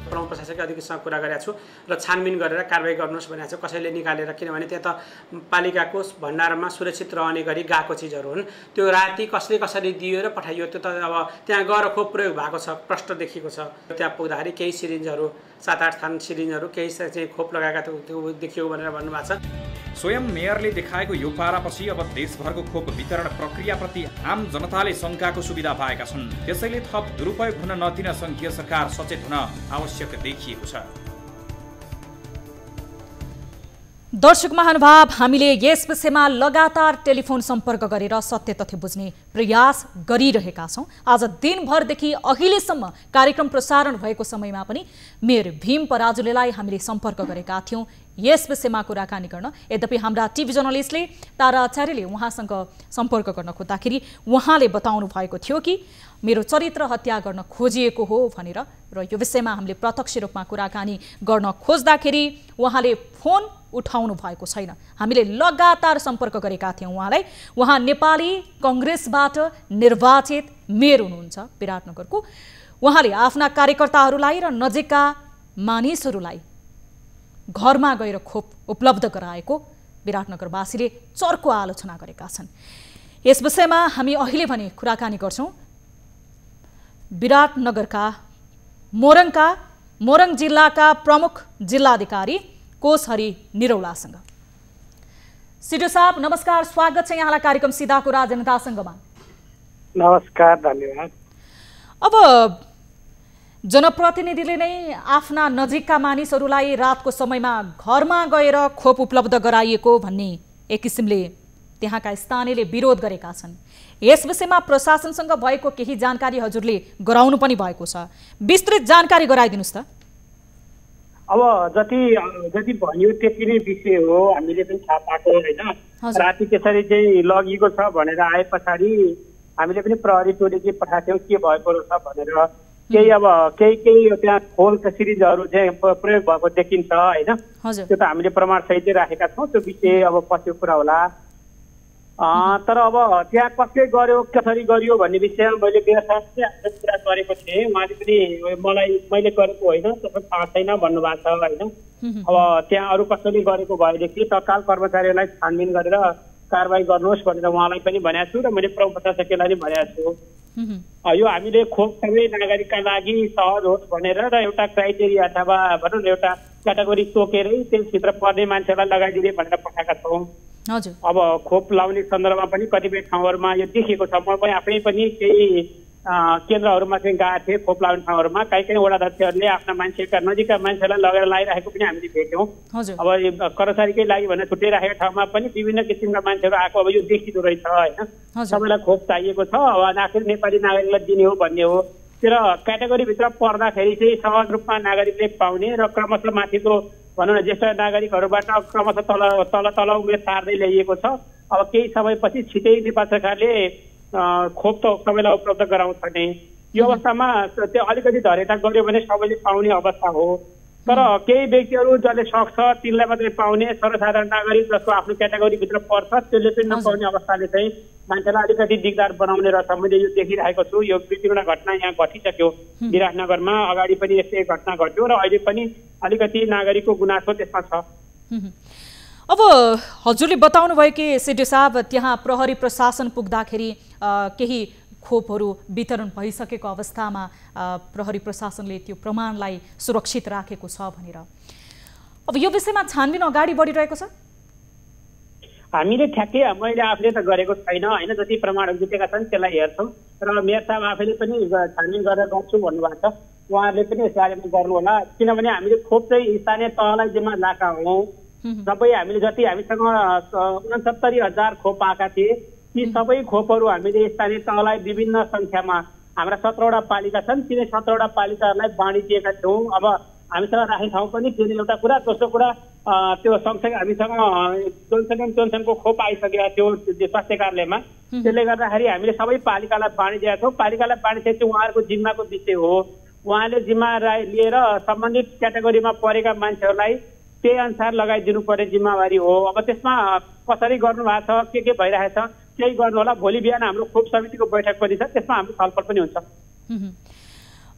प्रमुख प्रशासकीय अधिकृतसँग कुरा गरेको छु र छानबिन गरेर कारबाही गर्नुहोस् भनेको छ। कसैले निकालेर, किनभने त्यहाँ त पालिकाको भण्डारमा सुरक्षित रहने गरी गएको चिजहरू हुन्। त्यो राति कसले कसरी दियो र पठाइयो, त्यो त अब त्यहाँ गएर खोप प्रयोग भएको छ, प्रष्ट देखिएको छ। त्यहाँ पुग्दाखेरि केही सिरिन्जहरू, 7-8 थान सिरिन्जहरू केही चाहिँ खोप लगाएका त्यो देखियो भनेर भन्नुभएको छ। स्वयं मेयरले देखाएको यो पारापछि अब देशभरको खोप वितरण प्रक्रियाप्रति आम जनताले शङ्काको सुविधा पाएका छन्। त्यसैले थप दुरुपयोग हुन नदिन सङ्घीय सरकार सचेत हुन आवश्यक देखिएको छ। दर्शक महानुभाव, हामीले यस विषयमा लगातार टेलिफोन सम्पर्क गरेर सत्य तथ्य बुझ्ने प्रयास गरिरहेका छौँ। आज दिनभरदेखि अहिलेसम्म कार्यक्रम प्रसारण भएको समयमा पनि मेयर भीम पराजुलीलाई हामीले सम्पर्क गरेका थियौँ यस विषयमा कुराकानी गर्न। यद्यपि हाम्रा टिभी जर्नलिस्टले तारा आचार्यले उहाँसँग सम्पर्क गर्न खोज्दाखेरि उहाँले बताउनु भएको थियो कि मेरो चरित्र हत्या गर्न खोजिएको हो भनेर। र यो विषयमा हामीले प्रत्यक्ष रूपमा कुराकानी गर्न खोज्दाखेरि उहाँले फोन उठाउनु भएको छैन। हामीले लगातार सम्पर्क गरेका थियौँ उहाँलाई। उहाँ नेपाली कङ्ग्रेसबाट निर्वाचित मेयर हुनुहुन्छ विराटनगरको। उहाँले आफ्ना कार्यकर्ताहरूलाई र नजिकका मानिसहरूलाई घरमा गएर खोप उपलब्ध गराएको विराटनगरवासीले चर्को आलोचना गरेका छन्। यस विषयमा हामी अहिले भने कुराकानी गर्छौँ विराटनगरका मोरङ जिल्लाका प्रमुख जिल्लाधिकारी कोषहरी निरौलासँग। सिडो साहब नमस्कार, स्वागत छ यहाँलाई कार्यक्रम सीधाको राजनेतासँगमा। नमस्कार, धन्यवाद। अब जनप्रतिनिधिले नै आफ्ना नजिकका मानिसहरूलाई रातको समयमा घरमा गएर खोप उपलब्ध गराइएको भन्ने एक किसिमले त्यहाँका स्थानीयले विरोध गरेका छन्। यस विषयमा प्रशासनसँग भएको केही जानकारी हजुरले गराउनु पनि भएको छ, विस्तृत जानकारी गराइदिनुस् त। अब जति भनियो त्यति नै विषय हो, हामीले पनि थाहा पाएको होइन। राति त्यसरी चाहिँ लगिएको छ भनेर आए पछाडि हामीले पनि प्रहरी टोली चाहिँ पठाएको थियौँ के भएको रहेछ भनेर। केही अब केही त्यहाँ खोलका सिरिजहरू चाहिँ प्रयोग भएको देखिन्छ होइन। त्यो त हामीले प्रमाण सहितै राखेका छौँ। त्यो विषय अब पछिको कुरा होला। तर अब त्यहाँ कसले गर्यो कसरी गरियो भन्ने विषयमा मैले मेयर साहबले कुरा गरेको थिएँ। उहाँले पनि मैले गरेको होइन त्यसमा थाहा छैन भन्नुभएको छ होइन। अब त्यहाँ अरू कसैले गरेको भएदेखि तत्काल कर्मचारीलाई छानबिन गरेर कारबाही गर्नुहोस् भनेर उहाँलाई पनि भनेको छु र मैले प्रमुख प्रशासकीयलाई पनि भनेको छु। यो हामीले खोप सबै नागरिकका लागि सहज होस् भनेर र एउटा क्राइटेरिया अथवा भनौँ न एउटा क्याटेगोरी तोकेरै त्यसभित्र पर्ने मान्छेलाई लगाइदिने भनेर पठाएका छौँ। अब खोप लाउने सन्दर्भमा पनि कतिपय ठाउँहरूमा यो देखिएको छ। म पनि आफै पनि केही केन्द्रहरूमा चाहिँ गएका थिए खोप लाउने ठाउँहरूमा कहीँ वडा अध्यक्षहरूले आफ्ना मान्छेका नजिकका मान्छेलाई लगेर लगाइरहेको पनि हामीले भेट्यौँ। अब कर्मचारीकै लागि भनेर छुट्याइराखेको ठाउँमा पनि विभिन्न किसिमका मान्छेहरू आएको अब यो देखिँदो रहेछ होइन। सबैलाई खोप चाहिएको छ, अब आखिर नेपाली नागरिकलाई दिने हो भन्ने हो। तर क्याटेगोरीभित्र पर्दाखेरि चाहिँ सहज रूपमा नागरिकले पाउने र क्रमशः माथिको भनौँ न ज्येष्ठ नागरिकहरूबाट क्रमशः तल उमेर सार्दै ल्याइएको छ। अब केही समयपछि छिटै नेपाल सरकारले खोप त सबैलाई उपलब्ध गराउँछ नै। यो अवस्थामा त्यो अलिकति धरेता गर्यो भने सबैले पाउने अवस्था हो। तर केही व्यक्तिहरू जसले सक्छ तिनलाई मात्रै पाउने, सर्वसाधारण नागरिक जसको आफ्नो क्याटेगोरीभित्र पर्छ त्यसले पनि नपाउने अवस्थाले चाहिँ मान्छेलाई अलिकति दिगदार बनाउने रहेछ। मैले यो देखिरहेको छु। यो दुई तिनवटा घटना यहाँ घटिसक्यो विराटनगरमा, अगाडि पनि यस्तै घटना घट्यो र अहिले पनि अलिकति नागरिकको गुनासो त्यसमा छ। अब हजुरले बताउनु भयो कि सिडी साहब त्यहाँ प्रहरी प्रशासन पुग्दाखेरि केही खोपहरू वितरण भइसकेको अवस्थामा प्रहरी प्रशासनले त्यो प्रमाणलाई सुरक्षित राखेको छ भनेर। अब यो विषयमा छानबिन अगाडि बढिरहेको छ। हामीले ठ्याक्कै मैले आफूले त गरेको छैन होइन, जति प्रमाणहरू जुटेका छन् त्यसलाई हेर्छौँ र मेयर साहब आफैले पनि छानबिन गरेर गर्छु भन्नुभएको छ। उहाँहरूले पनि यस बारेमा गर्नु होला, किनभने हामीले खोप चाहिँ स्थानीय तहलाई जिम्मा लाएका हौँ। सबै हामीले जति हामीसँग 69,000 खोप आएका थिए ती सबै खोपहरू हामीले स्थानीय तहलाई विभिन्न सङ्ख्यामा हाम्रा 17वटा पालिका छन्, तिनै 17वटा पालिकाहरूलाई बाँडिदिएका थियौँ। अब हामीसँग राख्ने ठाउँ पनि त्यो एउटा कुरा। दोस्रो कुरा त्यो सँगसँगै हामीसँग जोन्सन एन्ड जोन्सनको खोप आइसकेका थियो स्वास्थ्य कार्यालयमा। त्यसले गर्दाखेरि हामीले सबै पालिकालाई बाँडिदिएका छौँ। पालिकालाई बाँडिसकेपछि उहाँहरूको जिम्माको विषय हो। उहाँले जिम्मा लिएर सम्बन्धित क्याटेगोरीमा परेका मान्छेहरूलाई त्यही अनुसार लगाइदिनु पर्ने जिम्मेवारी हो। अब त्यसमा कसरी गर्नु भएको छ, के भइरहेछ त्यही गर्नु होला। भोलि बिहान हाम्रो खोप समितिको बैठक पनि छ, त्यसमा हाम्रो छलफल पनि हुन्छ।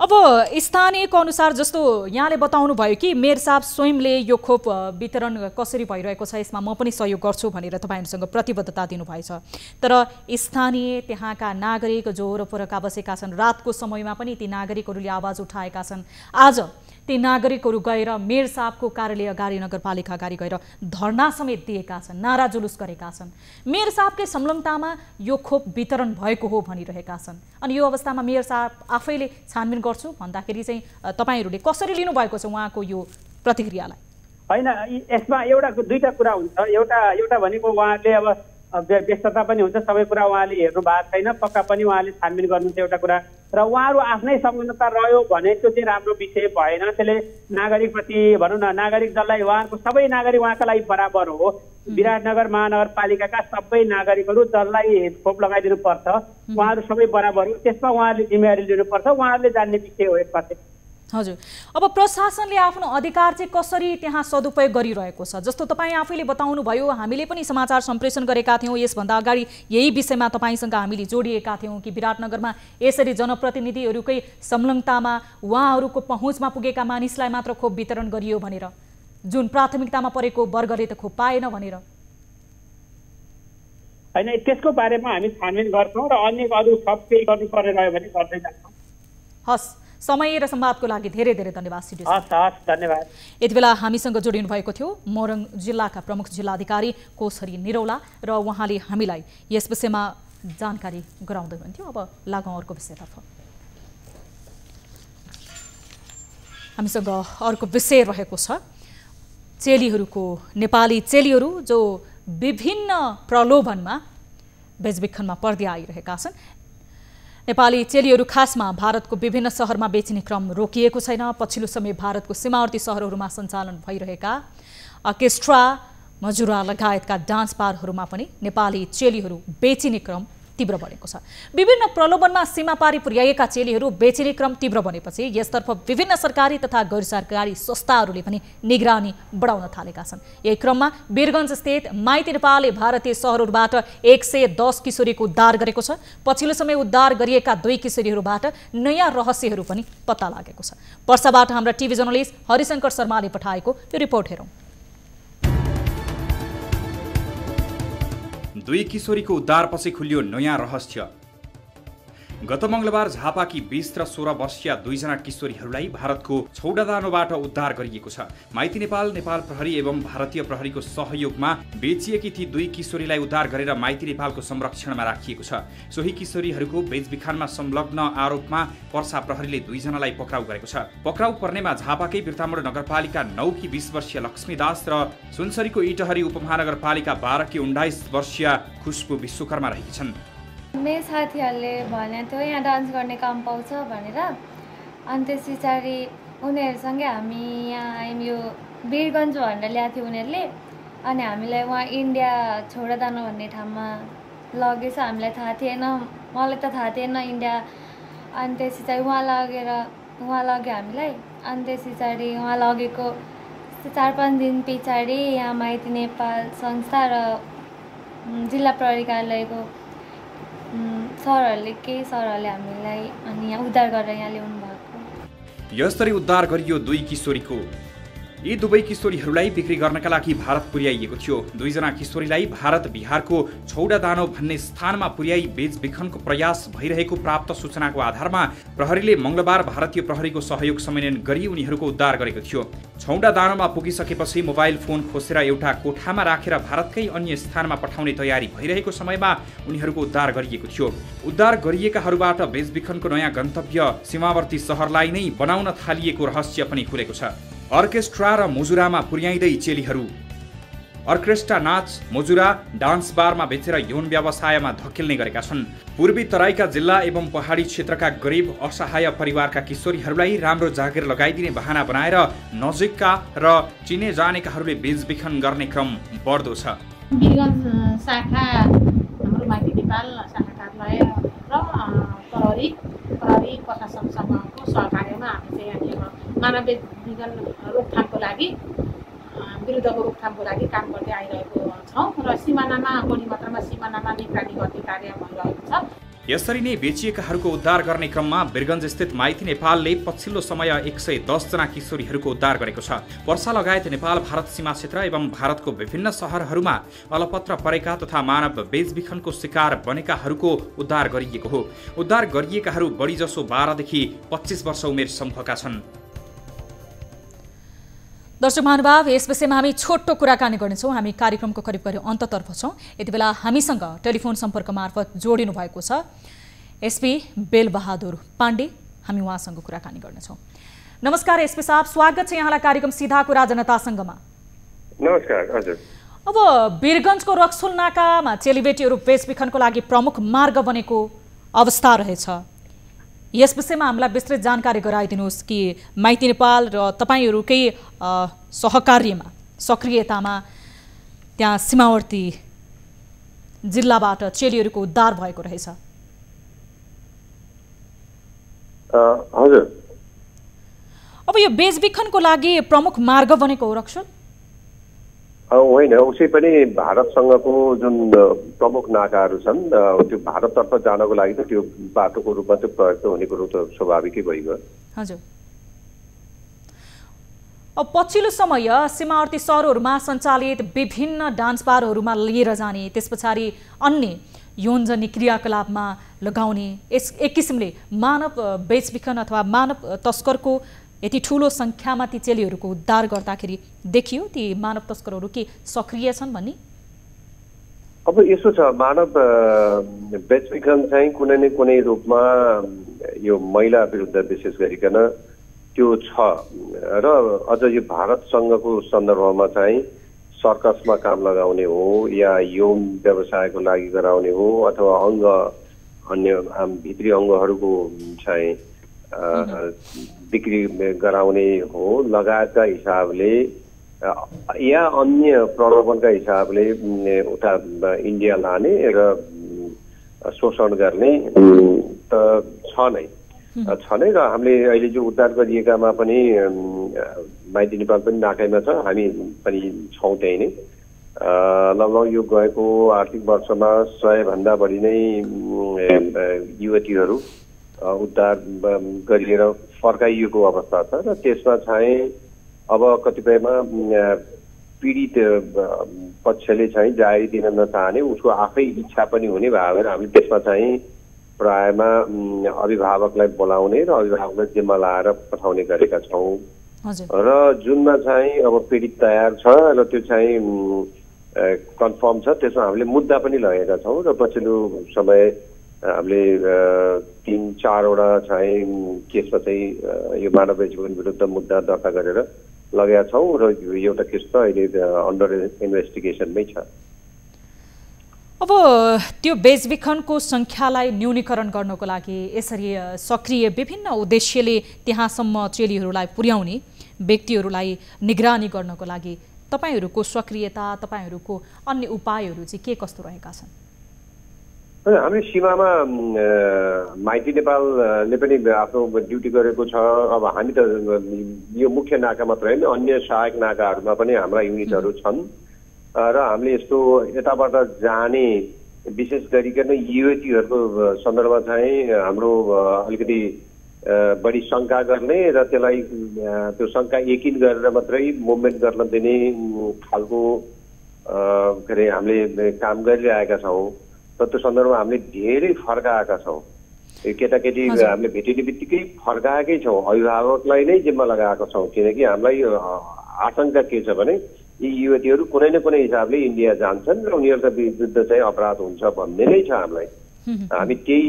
अब स्थानीयको अनुसार जस्तो यहाँले बताउनु भयो कि मेयर साहब स्वयंले यो खोप वितरण कसरी भइरहेको छ यसमा म पनि सहयोग गर्छु भनेर तपाईँहरूसँग प्रतिबद्धता दिनुभएछ। तर स्थानीय त्यहाँका नागरिक जो वरपरका बसेका छन्, रातको समयमा पनि ती नागरिकहरूले आवाज उठाएका छन्। आज ती नागरिकहरू गएर मेयर साहबको कार्यालय अगाडि, नगरपालिका अगाडि गएर धरना समेत दिएका छन्, नारा जुलुस गरेका छन्। मेयर साहबकै संलग्नतामा यो खोप वितरण भएको हो भनिरहेका छन्। अनि यो अवस्थामा मेयर साहब आफैले छानबिन गर्छु भन्दाखेरि चाहिँ तपाईँहरूले कसरी लिनुभएको छ उहाँको यो प्रतिक्रियालाई? होइन, यसमा दुईटा कुरा हुन्छ। एउटा भनेको उहाँहरूले अब व्यस्तता पनि हुन्छ, सबै कुरा उहाँले हेर्नु भएको छैन, पक्का पनि उहाँले छानबिन गर्नुहुन्छ एउटा कुरा। र उहाँहरू आफ्नै संलग्नता रह्यो भने त्यो चाहिँ राम्रो विषय भएन। त्यसले नागरिकप्रति भनौँ न नागरिक दललाई उहाँको सबै नागरिक उहाँका लागि बराबर हो। विराटनगर महानगरपालिकाका सबै नागरिकहरू दललाई खोप लगाइदिनु पर्छ। उहाँहरू सबै बराबर हो, त्यसमा उहाँहरूले जिम्मेवारी लिनुपर्छ। उहाँहरूले जान्ने विषय हो यसमा चाहिँ। हजुर, अब प्रशासनले आफ्नो अधिकार चाहिँ कसरी त्यहाँ सदुपयोग गरिरहेको छ? जस्तो तपाईँ आफैले बताउनु भयो, हामीले पनि समाचार सम्प्रेषण गरेका थियौँ यसभन्दा अगाडि यही विषयमा तपाईँसँग हामीले जोडिएका थियौँ कि विराटनगरमा यसरी जनप्रतिनिधिहरूकै संलग्नतामा उहाँहरूको पहुँचमा पुगेका मानिसलाई मात्र खोप वितरण गरियो भनेर, जुन प्राथमिकतामा परेको वर्गले त खोप पाएन भनेर। होइन, त्यसको बारेमा हामी छानबिन गर्छौँ र अन्य अरू सब केही गर्नुपर्ने रह्यो भने गर्दै जान्छौँ। हस्, समय र संवादको लागि धेरै धेरै धन्यवाद सिडी साहब। हस्, धन्यवाद। यति बेला हामीसँग जोडिनु भएको थियो मोरङ जिल्लाका प्रमुख जिल्लाधिकारी कोसरी निरौला र उहाँले हामीलाई यस विषयमा जानकारी गराउँदै हुनुहुन्थ्यो। अब लागौँ अर्को विषयतर्फ। हामीसँग अर्को विषय रहेको छ चेलीहरूको, नेपाली चेलीहरू जो विभिन्न प्रलोभनमा बेचबिखनमा पर्दै आइरहेका छन्। नेपाली चेलीहरू खासमा भारतको विभिन्न सहरमा बेचिने क्रम रोकिएको छैन। पछिल्लो समय भारतको सीमावर्ती सहरहरूमा सञ्चालन भइरहेका अर्केस्ट्रा, मजुरा लगायतका डान्स बारहरूमा पनि नेपाली चेलीहरू बेचिने क्रम तीव्र बढेको छ। विभिन्न प्रलोभनमा सीमा पारी पुर्याएका चेलीहरू बेचिने क्रम तीव्र बनेपछि यसतर्फ विभिन्न सरकारी तथा गैर सरकारी संस्थाहरूले पनि निगरानी बढाउन थालेका छन्। यही क्रममा वीरगञ्ज स्थित माइती नेपालले भारतीय सहरहरूबाट 110 किशोरीको उद्धार गरेको छ। पछिल्लो समय उद्धार गरिएका 2 किशोरीहरूबाट नयाँ रहस्यहरू पनि पत्ता लागेको छ। पर्साबाट हाम्रा टिभी जर्नलिस्ट हरिशंकर शर्माले पठाएको यो रिपोर्ट हेरौँ। 2 किशोरीको उद्धारपछि खुल्यो नयाँ रहस्य। गत मङ्गलबार झापाकी 20 र 16 वर्षीय दुईजना किशोरीहरूलाई भारतको छौडादानोबाट उद्धार गरिएको छ। माइती नेपाल, नेपाल प्रहरी एवं भारतीय प्रहरीको सहयोगमा बेचिएकी ती दुई किशोरीलाई उद्धार गरेर माइती नेपालको संरक्षणमा राखिएको छ। सोही किशोरीहरूको बेचबिखानमा संलग्न आरोपमा पर्सा प्रहरीले दुईजनालाई पक्राउ गरेको छ। पक्राउ पर्नेमा झापाकै बिर्तामोड नगरपालिका 9 की 20 वर्षीय लक्ष्मी दास र सुनसरीको इटहरी उपमहानगरपालिका 12 की 19 वर्षीय खुशबु विश्वकर्मा रहेकी छन्। मेरो साथीहरूले भने थियो यहाँ डान्स गर्ने काम पाउँछ भनेर, अनि त्यस पछाडि उनीहरूसँगै हामी यहाँ आयौँ। यो वीरगन्ज भनेर ल्याएको थियो उनीहरूले, अनि हामीलाई उहाँ इन्डिया छोडादानो भन्ने ठाउँमा लगेछ। हामीलाई थाहा थिएन, मलाई त थाहा थिएन इन्डिया। अनि त्यस पछाडि उहाँ लग्यो हामीलाई। अनि त्यस पछाडि उहाँ लगेको 4-5 दिन पछाडि यहाँ माइती नेपाल संस्था र जिल्ला प्रहरी कार्यालयको सरहरूले हामीलाई अनि यहाँ उद्धार गरेर यहाँ ल्याउनु भएको। यसरी उद्धार गरियो दुई किशोरीको। यी दुवै किशोरीहरूलाई बिक्री गर्नका लागि भारत पुर्याइएको थियो। दुईजना किशोरीलाई भारत बिहारको छौडादानो भन्ने स्थानमा पुर्याई बेचबिखनको प्रयास भइरहेको प्राप्त सूचनाको आधारमा प्रहरीले मङ्गलबार भारतीय प्रहरीको सहयोग संयोजन गरी उनीहरूको उद्धार गरेको थियो। छौडादानोमा पुगिसकेपछि मोबाइल फोन खोसेर एउटा कोठामा राखेर भारतकै अन्य स्थानमा पठाउने तयारी भइरहेको समयमा उनीहरूको उद्धार गरिएको थियो। उद्धार गरिएकाहरूबाट बेचबिखनको नयाँ गन्तव्य सीमावर्ती शहरलाई नै बनाउन थालिएको रहस्य पनि खुलेको छ। अर्केस्ट्रा र मुजुरामा पुर्याइँदै चेलीहरू। अर्केस्ट्रा नाच, मुजुरा, डान्स बारमा बेचेर यौन व्यवसायमा धकेल्ने गरेका छन्। पूर्वी तराईका जिल्ला एवं पहाडी क्षेत्रका गरिब असहाय परिवारका किशोरीहरूलाई राम्रो जागिर लगाइदिने बहाना बनाएर नजिकका र चिने जानेकाहरूले बेचबिखन गर्ने क्रम बढ्दो छ। वीरगन्ज शाखा हाम्रो माइती नेपाल शाखा कार्यालय र प्रहरी प्रशासनसँगको सहकार्यमा हामी चाहिँ यहाँ मानव बेचबिखन रोकथामको लागि विरुद्धको रोकथामको लागि काम गर्दै आइरहेको छौँ र सिमानामा बढी मात्रामा सिमानामा निगरानी गर्ने कार्य भइरहेको छ। यसरी नै बेचिएकाहरूको उद्धार गर्ने क्रममा वीरगन्ज स्थित माइती नेपालले पछिल्लो समय 110 जना किशोरीहरूको उद्धार गरेको छ। वर्षा लगायत नेपाल भारत सीमा क्षेत्र एवं भारतको विभिन्न सहरहरूमा अलपत्र परेका तथा मानव बेचबिखनको शिकार बनेकाहरूको उद्धार गरिएको हो। उद्धार गरिएकाहरू बढीजसो 12 देखि 25 वर्ष उमेर समूहका छन्। दर्शक महानुभाव, यस विषयमा हामी छोटो कुराकानी गर्नेछौँ। हामी कार्यक्रमको करिब करिब अन्ततर्फ छौँ। यति बेला हामीसँग टेलिफोन सम्पर्क मार्फत जोडिनु भएको छ एसपी बेलबहादुर पाण्डे। हामी उहाँसँग कुराकानी गर्नेछौँ। नमस्कार एसपी साहब, स्वागत छ यहाँलाई कार्यक्रम सीधा कुरा जनतासँगमा। नमस्कार। हजुर, अब वीरगन्जको रक्सोल नाकामा चेलीबेटीहरू बेचबिखनको लागि प्रमुख मार्ग बनेको अवस्था रहेछ। यस विषयमा हामीलाई विस्तृत जानकारी गराइदिनुहोस् कि माइती नेपाल र तपाईँहरूकै सहकार्यमा सक्रियतामा त्यहाँ सीमावर्ती जिल्लाबाट चेलीहरूको उद्धार भएको रहेछ। हजुर, अब यो बेचबिखनको लागि प्रमुख मार्ग बनेको हो रक्सोल? होइन, उसै पनि भारतसँगको जुन प्रमुख नाकाहरू छन् त्यो भारततर्फ जानको लागि त त्यो बाटोको रूपमा चाहिँ प्रयोग हुने कुरो त स्वाभाविकै भइगयो। हजुर, अब पछिल्लो समय सीमावर्ती सहरहरूमा सञ्चालित विभिन्न डान्स बारहरूमा लिएर जाने, त्यस पछाडि अन्य यौनजन्य क्रियाकलापमा लगाउने एक किसिमले मानव बेचबिखन अथवा मानव तस्करको यति ठुलो सङ्ख्यामा ती चेलीहरूको उद्धार गर्दाखेरि देखियो ती मानव तस्करहरू के सक्रिय छन् भन्ने? अब यसो छ, मानव बेचबिखन चाहिँ कुनै न कुनै रूपमा यो महिला विरुद्ध विशेष गरिकन त्यो छ र अझ यो भारतसँगको सन्दर्भमा चाहिँ सर्कसमा काम लगाउने हो या यौन व्यवसायको लागि गराउने हो अथवा अन्य भित्री अङ्गहरूको चाहिँ बिक्री गराउने हो लगायतका हिसाबले या अन्य प्रलोभनका हिसाबले उता इन्डिया लाने र शोषण गर्ने त छ नै र हामीले अहिले जो उद्धार गरिएकामा पनि माइती नेपाल पनि नाकाइमा छ, हामी पनि छौँ त्यही नै। लगभग यो गएको आर्थिक वर्षमा 100 भन्दा बढी नै युवतीहरू उद्धार गरिएर फर्काइएको अवस्था छ र त्यसमा चाहिँ अब कतिपयमा पीडित पक्षले चाहिँ जारी दिन नचाहने, उसको आफै इच्छा पनि हुने भएर हामीले त्यसमा चाहिँ प्रायमा अभिभावकलाई बोलाउने र अभिभावकलाई जिम्मा लाएर पठाउने गरेका छौँ र जुनमा चाहिँ अब पीडित तयार छ र त्यो चाहिँ कन्फर्म छ त्यसमा हामीले मुद्दा पनि लगेका छौँ र पछिल्लो समय हामीले 3-4 वटा चाहिँ केसमा चाहिँ यो मानव बेचबिखन विरुद्ध मुद्दा दर्ता गरेर लगेका छौँ र एउटा केस त अहिले अन्डर इन्भेस्टिगेसनमै छ। अब त्यो बेचबिखनको सङ्ख्यालाई न्यूनीकरण गर्नको लागि यसरी सक्रिय विभिन्न उद्देश्यले त्यहाँसम्म चेलीहरूलाई पुर्याउने व्यक्तिहरूलाई निगरानी गर्नको लागि तपाईहरूको सक्रियता तपाईहरूको अन्य उपायहरू चाहिँ के कस्तो रहेका छन्? हामी सीमामा माइती नेपालले पनि आफ्नो ड्युटी गरेको छ। अब हामी त यो मुख्य नाका मात्र होइन अन्य सहायक नाकाहरूमा पनि हाम्रा युनिटहरू छन् र हामीले यस्तो यताबाट जाने विशेष गरिकन युवतीहरूको सन्दर्भमा चाहिँ हाम्रो अलिकति बढी शङ्का गर्ने र त्यसलाई त्यो शङ्का यकिन गरेर मात्रै मुभमेन्ट गर्न दिने खालको के अरे हामीले काम गरिरहेका छौँ र त्यो सन्दर्भमा हामीले धेरै फर्काएका छौँ। केटाकेटी हामीले भेटिने बित्तिकै फर्काएकै छौँ, अभिभावकलाई नै जिम्मा लगाएका छौँ किनकि हामीलाई आशंका के छ भने यी युवतीहरू कुनै न कुनै हिसाबले इन्डिया जान्छन् र उनीहरूका विरुद्ध चाहिँ अपराध हुन्छ भन्ने नै छ हामीलाई। हामी त्यही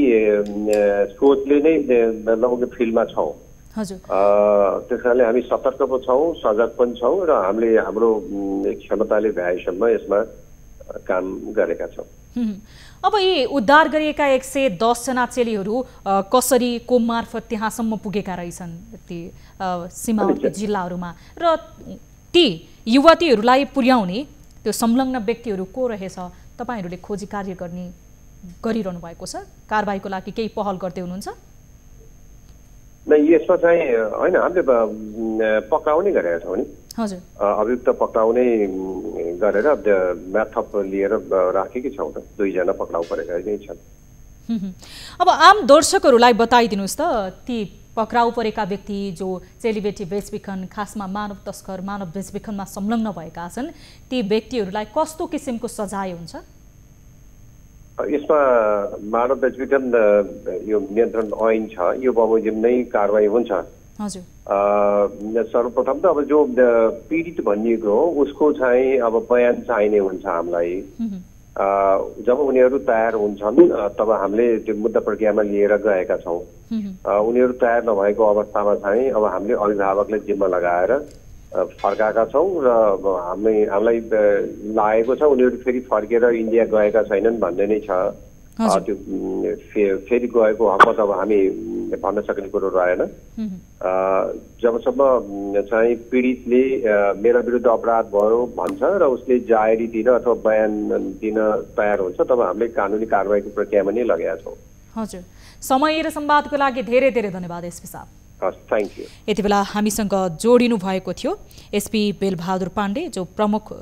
सोचले नै लगभग फिल्डमा छौँ। त्यस कारणले हामी सतर्क पनि छौँ, सजग पनि छौँ र हामीले हाम्रो क्षमताले भ्याएसम्म यसमा काम गरेका छौँ। अब यी उद्धार गरिएका 110 जना चेलीहरू कसरी को मार्फत त्यहाँसम्म पुगेका रहेछन् ती सीमावर्ती जिल्लाहरूमा र ती युवतीहरूलाई पुर्याउने त्यो संलग्न व्यक्तिहरू को रहेछ तपाईहरूले खोजी कार्य गरिरहनु भएको छ? कारबाहीको लागि केही पहल गर्दै हुनुहुन्छ? यसमा चाहिँ होइन हामीले पक्राउ नै गरेका छौँ नि। हजुर, अभियुक्त पक्राउने गरेर म्याथप लिएर राखेकै छौँ त। 2 जना पक्राउ परेका नै छन्। अब आम दर्शकहरूलाई बताइदिनुहोस् त ती पक्राउ परेका व्यक्ति जो चेलीबेटी बेचबिखन खासमा मानव तस्कर मानव बेचबिखनमा संलग्न भएका छन् ती व्यक्तिहरूलाई कस्तो किसिमको सजाय हुन्छ? यसमा मानव बेचबिखन यो नियन्त्रण ऐन छ, यो बमोजिम नै कारवाही हुन्छ। हजुर, सर्वप्रथम त अब जो पीडित भनिएको हो उसको चाहिँ अब बयान चाहिने हुन्छ हामीलाई। जब उनीहरू तयार हुन्छन् तब हामीले त्यो मुद्दा प्रक्रियामा लिएर गएका छौँ। उनीहरू तयार नभएको अवस्थामा चाहिँ अब हामीले अभिभावकलाई जिम्मा लगाएर फर्काएका छौँ र हामीलाई लागेको छ उनीहरू फेरि फर्केर इन्डिया गएका छैनन् भन्ने नै छ। त्यो फेरि गएको हकत अब हामी भन्न सक्ने कुरो रहेन। जबसम्म चाहिँ पीडितले मेरा विरुद्ध अपराध भयो भन्छ र उसले जाहेरी दिन अथवा बयान दिन तयार हुन्छ तब हामीले कानुनी कारवाहीको प्रक्रियामा नै लगेका छौँ। हजुर, समय र संवादको लागि धेरै धेरै धन्यवाद एसपी साहब। Thank you. यति बेला हामीसँग जोडिनु भएको थियो एसपी बेलबहादुर पाण्डे जो प्रमुख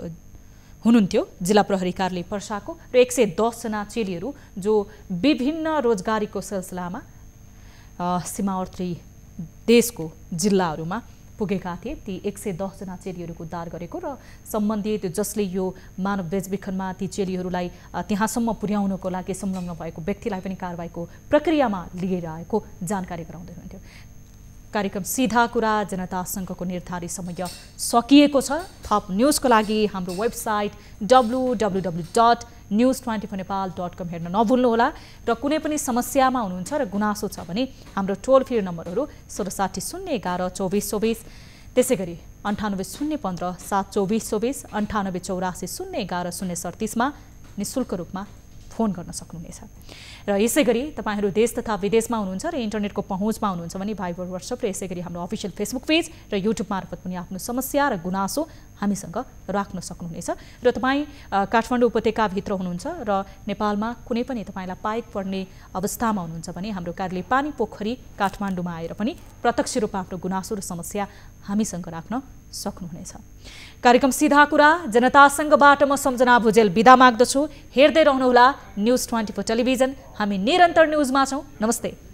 हुनुहुन्थ्यो जिल्ला प्रहरी कार्यालय पर्साको र 110 जना चेलीहरू जो विभिन्न रोजगारीको सिलसिलामा सीमावर्ती देशको जिल्लाहरूमा पुगेका थिए। ती 110 जना चेलीहरूको उद्धार गरेको र सम्बन्धित जसले यो मानव बेचबिखनमा ती चेलीहरूलाई त्यहाँसम्म पुर्याउनको लागि संलग्न भएको व्यक्तिलाई पनि कारबाहीको प्रक्रियामा लिएर आएको जानकारी गराउँदै हुनुहुन्थ्यो। कार्यक्रम सीधा कुरा जनतासँगको निर्धारित समय सकिएको छ। थप न्युजको लागि हाम्रो वेबसाइट www.news24nepal.com हेर्न नभुल्नुहोला र कुनै पनि समस्यामा हुनुहुन्छ र गुनासो छ भने हाम्रो टोल फ्री नम्बरहरू 67 011 24 24 त्यसै गरी 98 015 7 24 24 98 84 011 037 मा निःशुल्क रूपमा फोन गर्न सक्नुहुनेछ। र यसै गरी तपाईहरू देश तथा विदेशमा हुनुहुन्छ र इन्टरनेटको पहुँचमा हुनुहुन्छ भने भाइबर व्हाट्सएप र यसै गरी हाम्रो अफिसियल फेसबुक पेज र युट्युब मार्फत पनि आफ्नो समस्या र गुनासो हामीसँग राख्न सक्नुहुनेछ। र तपाईँ काठमाडौँ उपत्यकाभित्र हुनुहुन्छ र नेपालमा कुनै पनि तपाईँलाई पाइक पर्ने अवस्थामा हुनुहुन्छ भने हाम्रो कार्यालय पानी पोखरी काठमाडौँमा आएर पनि प्रत्यक्ष रूपमा आफ्नो गुनासो र समस्या हामीसँग राख्न सक्नुहुनेछ। कार्यक्रम सीधा कुरा जनतासँगबाट म सम्झना भुजेल बिदा माग्दछु। हेर्दै रहनुहोला न्युज 24 टेलिभिजन। हामी निरन्तर न्युजमा छौँ। नमस्ते।